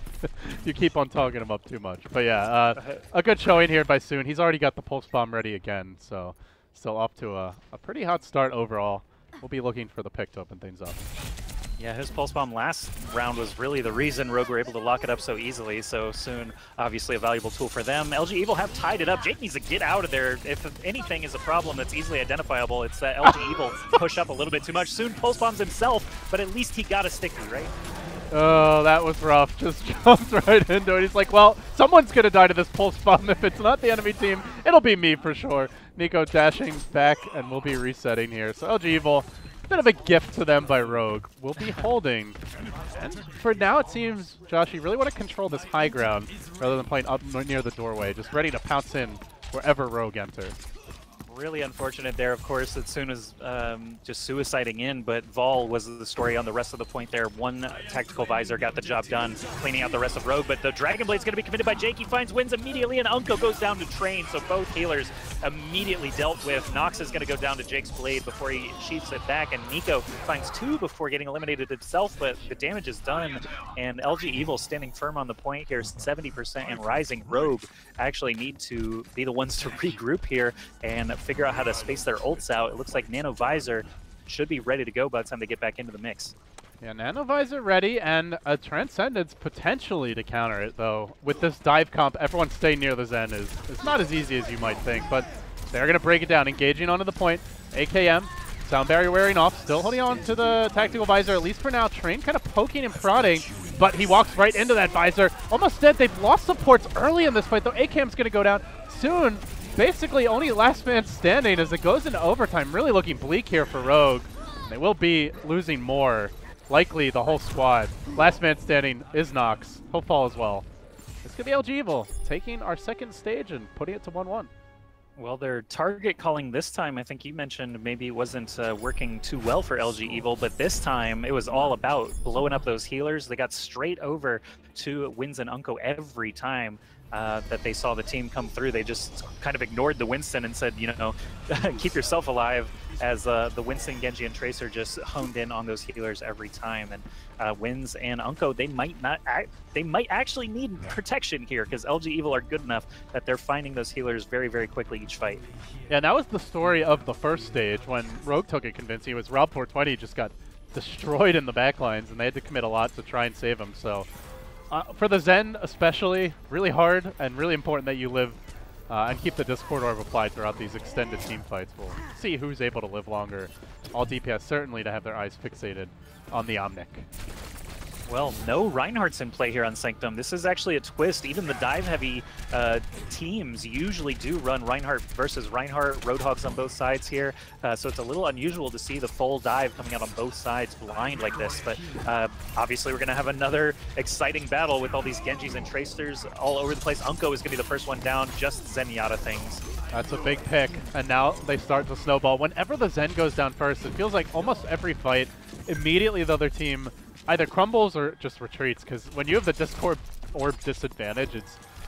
you keep on talking him up too much. But yeah, a good showing here by Soon. He's already got the pulse bomb ready again, so still up to a pretty hot start overall. We'll be looking for the pick to open things up. Yeah, his pulse bomb last round was really the reason Rogue were able to lock it up so easily. So Soon, obviously a valuable tool for them. LG.Evil have tied it up. Jake needs to get out of there. If anything is a problem that's easily identifiable, it's that LG.Evil push up a little bit too much. Soon pulse bombs himself, but at least he got a sticky, right? Oh, that was rough. Just jumped right into it. He's like, well, someone's going to die to this pulse bomb. If it's not the enemy team, it'll be me for sure. Nico dashing back, and we'll be resetting here. So LG.Evil, a bit of a gift to them by Rogue. We'll be holding. And for now, it seems, Josh, you really want to control this high ground rather than playing up near the doorway. Just ready to pounce in wherever Rogue enters. Really unfortunate there, of course, as soon as just suiciding in, but Vol was the story on the rest of the point there. One tactical visor got the job done, cleaning out the rest of Rogue, but the Dragon Blade's going to be committed by Jake. He finds wins immediately, and Unko goes down to Train, so both healers immediately dealt with. Nox is going to go down to Jake's Blade before he sheaths it back, and Nico finds 2 before getting eliminated himself, but the damage is done, and LG.Evil standing firm on the point here, 70% and rising. Rogue actually need to be the ones to regroup here and figure out how to space their ults out. It looks like Nano Visor should be ready to go by the time they get back into the mix. Yeah, Nano Visor ready, and a Transcendence potentially to counter it, though. With this dive comp, everyone staying near the Zen is not as easy as you might think, but they're going to break it down, engaging onto the point. AKM, sound barrier wearing off, still holding on to the tactical visor, at least for now. Train kind of poking and prodding, but he walks right into that visor. Almost dead. They've lost supports early in this fight, though. AKM's going to go down soon. Basically, only last man standing as it goes into overtime. Really looking bleak here for Rogue. They will be losing more. Likely the whole squad. Last man standing is Nox. He'll fall as well. This could be LG.Evil taking our second stage and putting it to 1-1. Well, their target calling this time, I think you mentioned maybe wasn't working too well for LG.Evil, but this time it was all about blowing up those healers. They got straight over to Wins and Unko every time that they saw the team come through. They just kind of ignored the Winston and said, you know, keep yourself alive, as the Winston, Genji, and Tracer just honed in on those healers every time. And Wins and Unko, they might actually need protection here, because LG.Evil are good enough that they're finding those healers very, very quickly each fight. Yeah, that was the story of the first stage when Rogue took it convincing. It was Rob 420 just got destroyed in the backlines, and they had to commit a lot to try and save him. So for the Zen especially, really hard and really important that you live and keep the Discord Orb applied throughout these extended team fights. We'll see who's able to live longer. All DPS certainly to have their eyes fixated on the Omnic. Well, no Reinhardt's in play here on Sanctum. This is actually a twist. Even the dive-heavy teams usually do run Reinhardt versus Reinhardt, Roadhogs on both sides here. So it's a little unusual to see the full dive coming out on both sides blind like this. But obviously we're going to have another exciting battle with all these Genjis and Tracers all over the place. Unko is going to be the first one down, just Zenyatta things. That's a big pick, and now they start to snowball. Whenever the Zen goes down first, it feels like almost every fight, immediately the other team either crumbles or just retreats, because when you have the Discord orb disadvantage,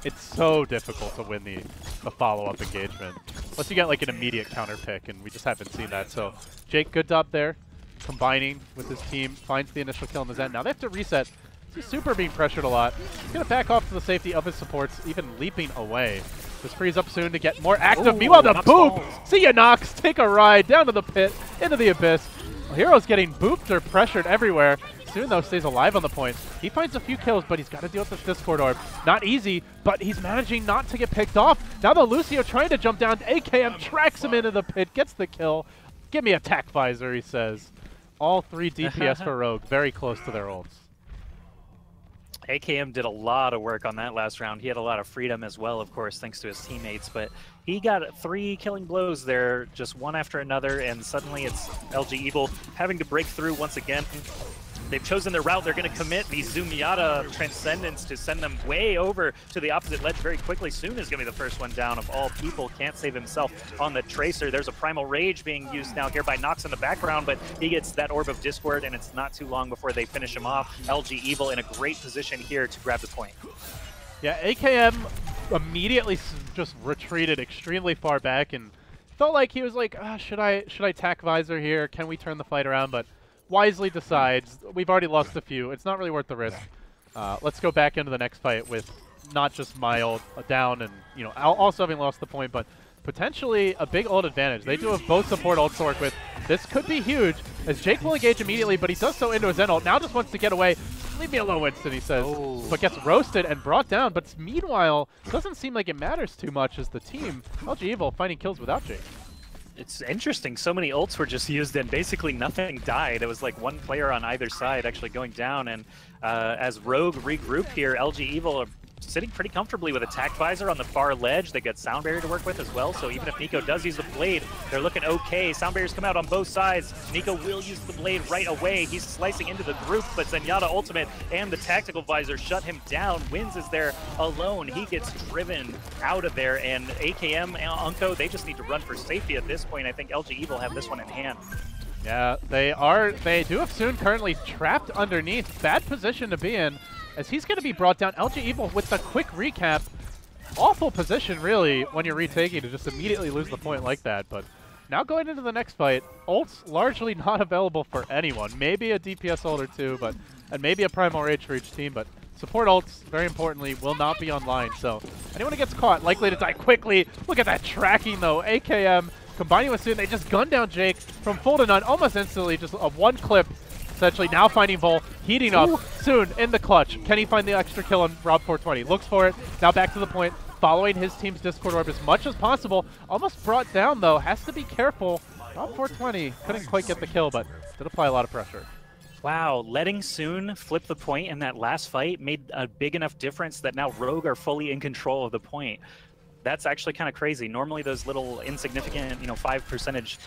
it's so difficult to win the follow-up engagement. Unless you get like an immediate counter pick, and we just haven't seen that. So Jake, good job there, combining with his team, finds the initial kill in the Zen. Now they have to reset. He's super being pressured a lot. He's going to back off to the safety of his supports, even leaping away. This frees up soon to get more active. Ooh, meanwhile, the Nox boop! falls. See ya, Nox! Take a ride down to the pit, into the abyss. Well, Hero's getting booped or pressured everywhere. Soon, though, stays alive on the point. He finds a few kills, but he's got to deal with this Discord Orb. Not easy, but he's managing not to get picked off. Now the Lucio trying to jump down. AKM tracks him into the pit, gets the kill. Give me a tack visor, he says. All 3 DPS for Rogue, very close to their ults. AKM did a lot of work on that last round. He had a lot of freedom as well, of course, thanks to his teammates, but he got 3 killing blows there, just one after another, and suddenly it's LG.Evil having to break through once again. They've chosen their route. They're going to commit the Zenyatta Transcendence to send them way over to the opposite ledge very quickly. Soon is going to be the first one down of all people. Can't save himself on the Tracer. There's a Primal Rage being used now here by Nox in the background, but he gets that Orb of Discord, and it's not too long before they finish him off. LG.Evil in a great position here to grab the point. Yeah, AKM immediately just retreated extremely far back and felt like he was like, should I tack visor here? Can we turn the fight around? But wisely decides, we've already lost a few. It's not really worth the risk. Let's go back into the next fight with not just my ult down and, you know, also having lost the point, but potentially a big ult advantage. They do have both support ults to work with. This could be huge, as Jake will engage immediately, but he does so into his Zen ult. Now just wants to get away. Leave me alone, Winston, he says. Oh. But gets roasted and brought down. But meanwhile, doesn't seem like it matters too much as the team, LG.Evil, finding kills without Jake. It's interesting. So many ults were just used and basically nothing died. It was like one player on either side actually going down. And as Rogue regroup here, LG.Evil are sitting pretty comfortably with a tack visor on the far ledge. They got Sound Barrier to work with as well, so even if Nico does use the Blade, they're looking okay. Sound Barriers come out on both sides. Nico will use the Blade right away. He's slicing into the group, but Zenyatta Ultimate and the Tactical Visor shut him down. Wins is there alone. He gets driven out of there, and AKM and Unko, they just need to run for safety at this point. I think LG.Evil have this one in hand. Yeah, they do have Soon currently trapped underneath. Bad position to be in, as he's going to be brought down. LG.Evil with the quick recap. Awful position, really, when you're retaking to just immediately lose the point like that. But now going into the next fight, ults largely not available for anyone. Maybe a DPS ult or two, and maybe a Primal Rage for each team. But support ults, very importantly, will not be online. So anyone who gets caught, likely to die quickly. Look at that tracking, though. AKM combining with Soon, they just gun down Jake from full to none almost instantly, just a one clip. Essentially now finding Vol, heating up. Ooh. Soon in the clutch. Can he find the extra kill on Rob 420? Looks for it. Now back to the point, following his team's Discord Orb as much as possible. Almost brought down, though. Has to be careful. Rob 420 couldn't quite get the kill, but did apply a lot of pressure. Wow, letting Soon flip the point in that last fight made a big enough difference that now Rogue are fully in control of the point. That's actually kind of crazy. Normally those little insignificant, 5%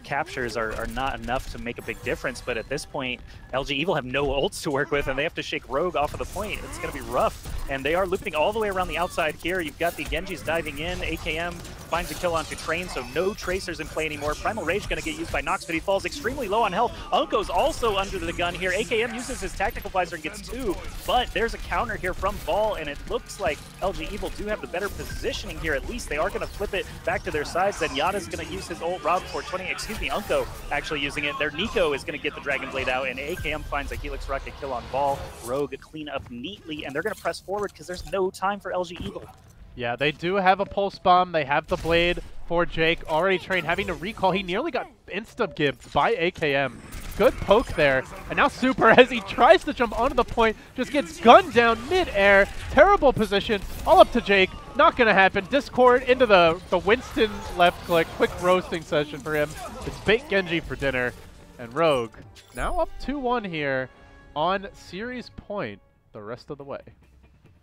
captures are not enough to make a big difference, but at this point, LG.Evil have no ults to work with, and they have to shake Rogue off of the point. It's going to be rough, and they are looping all the way around the outside here. You've got the Genjis diving in. AKM finds a kill onto Train, so no Tracers in play anymore. Primal Rage going to get used by Nox, but he falls extremely low on health. Unko's also under the gun here. AKM uses his Tactical Visor and gets 2, but there's a counter here from Vol, and it looks like LG.Evil do have the better positioning here. At least they are going to flip it back to their side. Zenyatta's going to use his ult. Rob 420, Unko actually using it. Their Nico is going to get the Dragon Blade out, and AKM finds a Helix Rocket kill on Vol. Rogue clean up neatly, and they're going to press forward because there's no time for LG.Evil. Yeah, they do have a Pulse Bomb. They have the Blade for Jake. Already trained, having to recall. He nearly got insta-gibbed by AKM. Good poke there. And now Super, as he tries to jump onto the point, just gets gunned down mid-air. Terrible position. All up to Jake. Not going to happen. Discord into the Winston left click. Quick roasting session for him. It's bait Genji for dinner. And Rogue now up 2-1 here. on series point the rest of the way.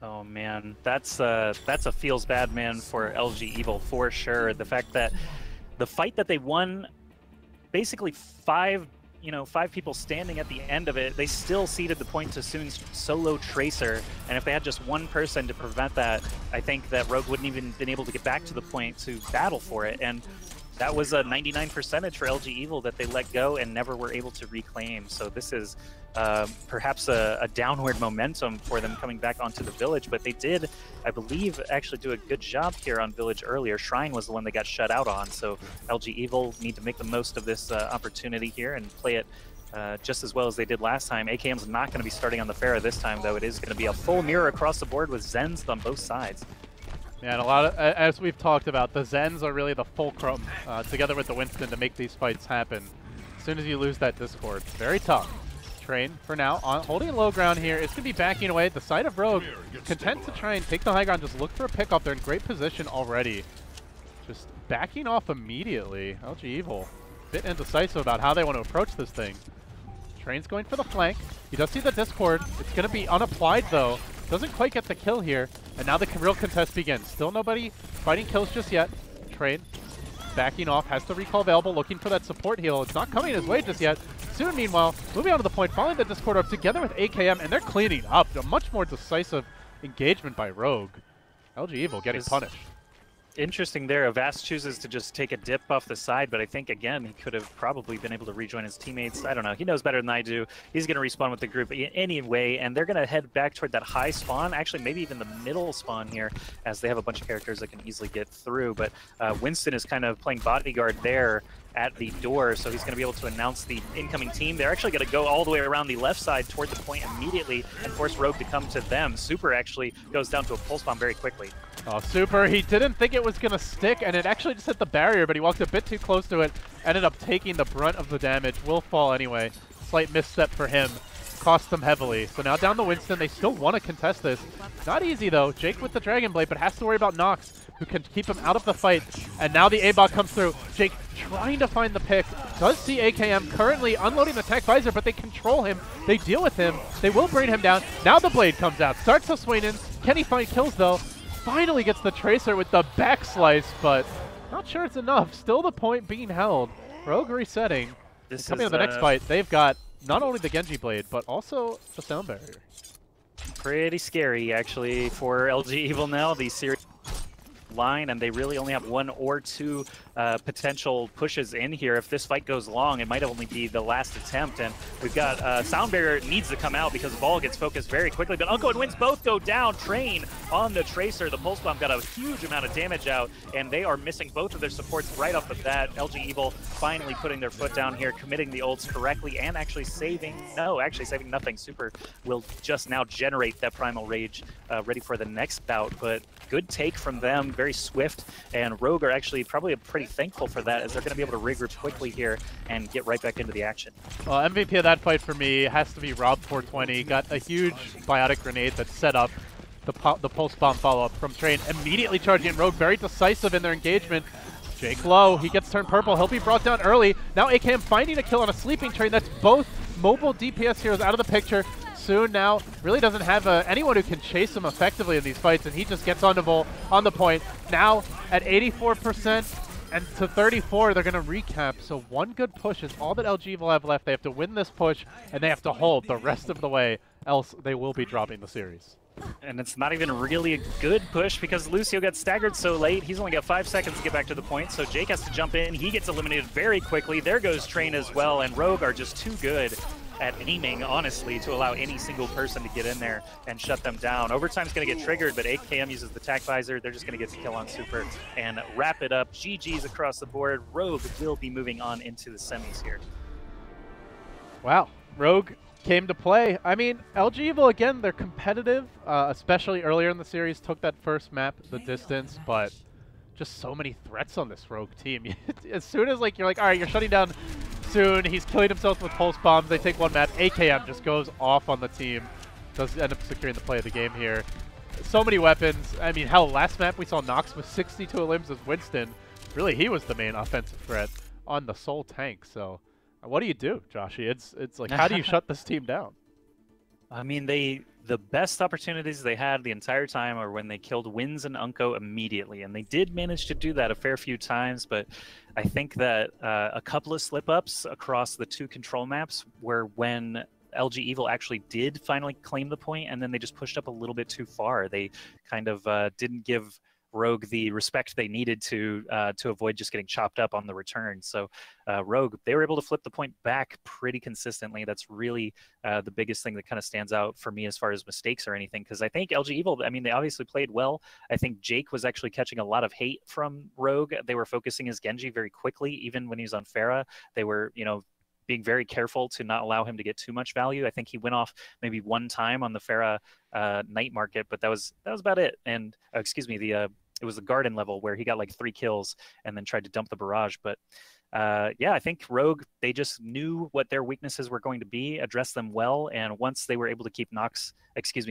Oh man, that's a feels bad man for LG.Evil for sure. The fact that the fight that they won, basically five people standing at the end of it, they still ceded the point to Soon's solo Tracer, and if they had just one person to prevent that, I think that Rogue wouldn't even been able to get back to the point to battle for it, and that was a 99% for LG.Evil that they let go and never were able to reclaim. So this is perhaps a downward momentum for them coming back onto the Village, but they did, I believe, actually do a good job here on Village earlier. Shrine was the one they got shut out on, so LG.Evil need to make the most of this opportunity here and play it just as well as they did last time. AKM's not going to be starting on the Pharah this time, though. It is going to be a full mirror across the board with Zens on both sides. Yeah, and a lot of, as we've talked about, the Zens are really the fulcrum together with the Winston to make these fights happen. As soon as you lose that Discord, it's very tough. Train, for now, holding low ground here. It's going to be backing away at the side of Rogue. Content to try and take the high ground, just look for a pickup. They're in great position already. Just backing off immediately. LG.Evil, a bit indecisive about how they want to approach this thing. Train's going for the flank. He does see the Discord. It's going to be unapplied, though. Doesn't quite get the kill here, and now the real contest begins. Still nobody fighting kills just yet. Train backing off, has the recall available, looking for that support heal. It's not coming his way just yet. Soon, meanwhile, moving on to the point, following the Discord up together with AKM, and they're cleaning up. A much more decisive engagement by Rogue. LG.Evil getting punished. Interesting there. Avast chooses to just take a dip off the side, but I think, again, he could have probably been able to rejoin his teammates. I don't know. He knows better than I do. He's going to respawn with the group anyway, and they're going to head back toward that high spawn, actually maybe even the middle spawn here, as they have a bunch of characters that can easily get through. But Winston is kind of playing bodyguard there at the door, so he's going to be able to announce the incoming team. They're actually going to go all the way around the left side toward the point immediately and force Rogue to come to them. Super actually goes down to a pulse bomb very quickly. Oh, Super, he didn't think it was going to stick, and it actually just hit the barrier, but he walked a bit too close to it, ended up taking the brunt of the damage. Will fall anyway. Slight misstep for him. Cost them heavily. So now down to Winston. They still want to contest this. Not easy, though. Jake with the Dragon Blade, but has to worry about Nox, who can keep him out of the fight. And now the A-bot comes through. Jake trying to find the pick. Does see AKM currently unloading the tech visor, but they control him. They deal with him. They will bring him down. Now the blade comes out. Starts to swing in. Can he find kills, though? Finally gets the Tracer with the back slice, but not sure it's enough. Still the point being held. Rogue resetting. Coming to the next fight, they've got not only the Genji Blade, but also the sound barrier. Pretty scary, actually, for LG.Evil now. The series line, and they really only have one or two potential pushes in here. If this fight goes long, it might only be the last attempt, and we've got sound barrier needs to come out because Ball gets focused very quickly, but Unko and Wins both go down. Train on the Tracer. The pulse bomb got a huge amount of damage out, and they are missing both of their supports right off the bat. LG.Evil finally putting their foot down here, committing the ults correctly, and actually saving nothing. Super will just now generate that Primal Rage ready for the next bout, but good take from them, very swift, and Rogue are actually probably pretty thankful for that, as they're going to be able to regroup quickly here and get right back into the action. Well, MVP of that fight for me has to be Rob420. Got a huge biotic grenade that set up the pulse bomb follow-up from Train, immediately charging in. Rogue very decisive in their engagement. Jake low, he gets turned purple, he'll be brought down early. Now AKM finding a kill on a sleeping Train. That's both mobile DPS heroes out of the picture. Soon now really doesn't have anyone who can chase him effectively in these fights, and he just gets on the point. Now at 84% and to 34, they're going to recap. So one good push is all that LG.Evil have left. They have to win this push, and they have to hold the rest of the way, else they will be dropping the series. And it's not even really a good push because Lucio got staggered so late. He's only got 5 seconds to get back to the point, so Jake has to jump in. He gets eliminated very quickly. There goes Train as well, and Rogue are just too good at aiming, honestly, to allow any single person to get in there and shut them down. Overtime's going to get triggered, but AKM uses the tac visor. They're just going to get the kill on Super and wrap it up. GG's across the board. Rogue will be moving on into the semis here. Wow. Rogue came to play. I mean, LG.Evil, again, they're competitive, especially earlier in the series, took that first map the distance, but just so many threats on this Rogue team. As soon as you're like, all right, you're shutting down Soon, he's killing himself with pulse bombs. They take one map. AKM just goes off on the team. Does end up securing the play of the game here. So many weapons. I mean, hell, last map we saw Nox with 62 limbs as Winston. Really, he was the main offensive threat on the Soul tank. So what do you do, Joshy? It's like, how do you shut this team down? I mean, the best opportunities they had the entire time are when they killed Wins and Unko immediately, and they did manage to do that a fair few times. But I think that a couple of slip ups across the two control maps were when LG.Evil actually did finally claim the point, and then they just pushed up a little bit too far. They kind of didn't give Rogue the respect they needed to avoid just getting chopped up on the return. So Rogue, they were able to flip the point back pretty consistently. That's really the biggest thing that kind of stands out for me as far as mistakes or anything, because I think LG.Evil, I mean, they obviously played well. I think Jake was actually catching a lot of hate from Rogue. They were focusing his Genji very quickly, even when he was on Pharah. They were, being very careful to not allow him to get too much value. I think he went off maybe one time on the Pharah night market, but that was about it. And excuse me, it was the garden level where he got like 3 kills and then tried to dump the barrage. But yeah, I think Rogue, they just knew what their weaknesses were going to be, addressed them well, and once they were able to keep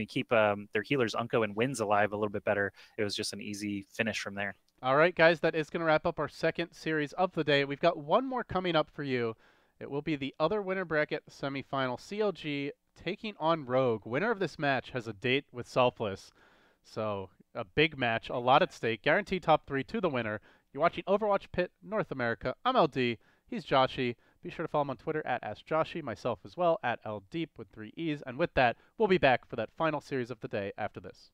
keep their healers Unko and Wins alive a little bit better, it was just an easy finish from there. All right, guys, that is going to wrap up our second series of the day. We've got one more coming up for you. It will be the other winner bracket semifinal, CLG taking on Rogue. Winner of this match has a date with Selfless. So a big match, a lot at stake. Guaranteed top 3 to the winner. You're watching Overwatch Pit North America. I'm LD. He's Joshy. Be sure to follow him on Twitter at AskJoshy, myself as well at LDeep with 3 E's. And with that, we'll be back for that final series of the day after this.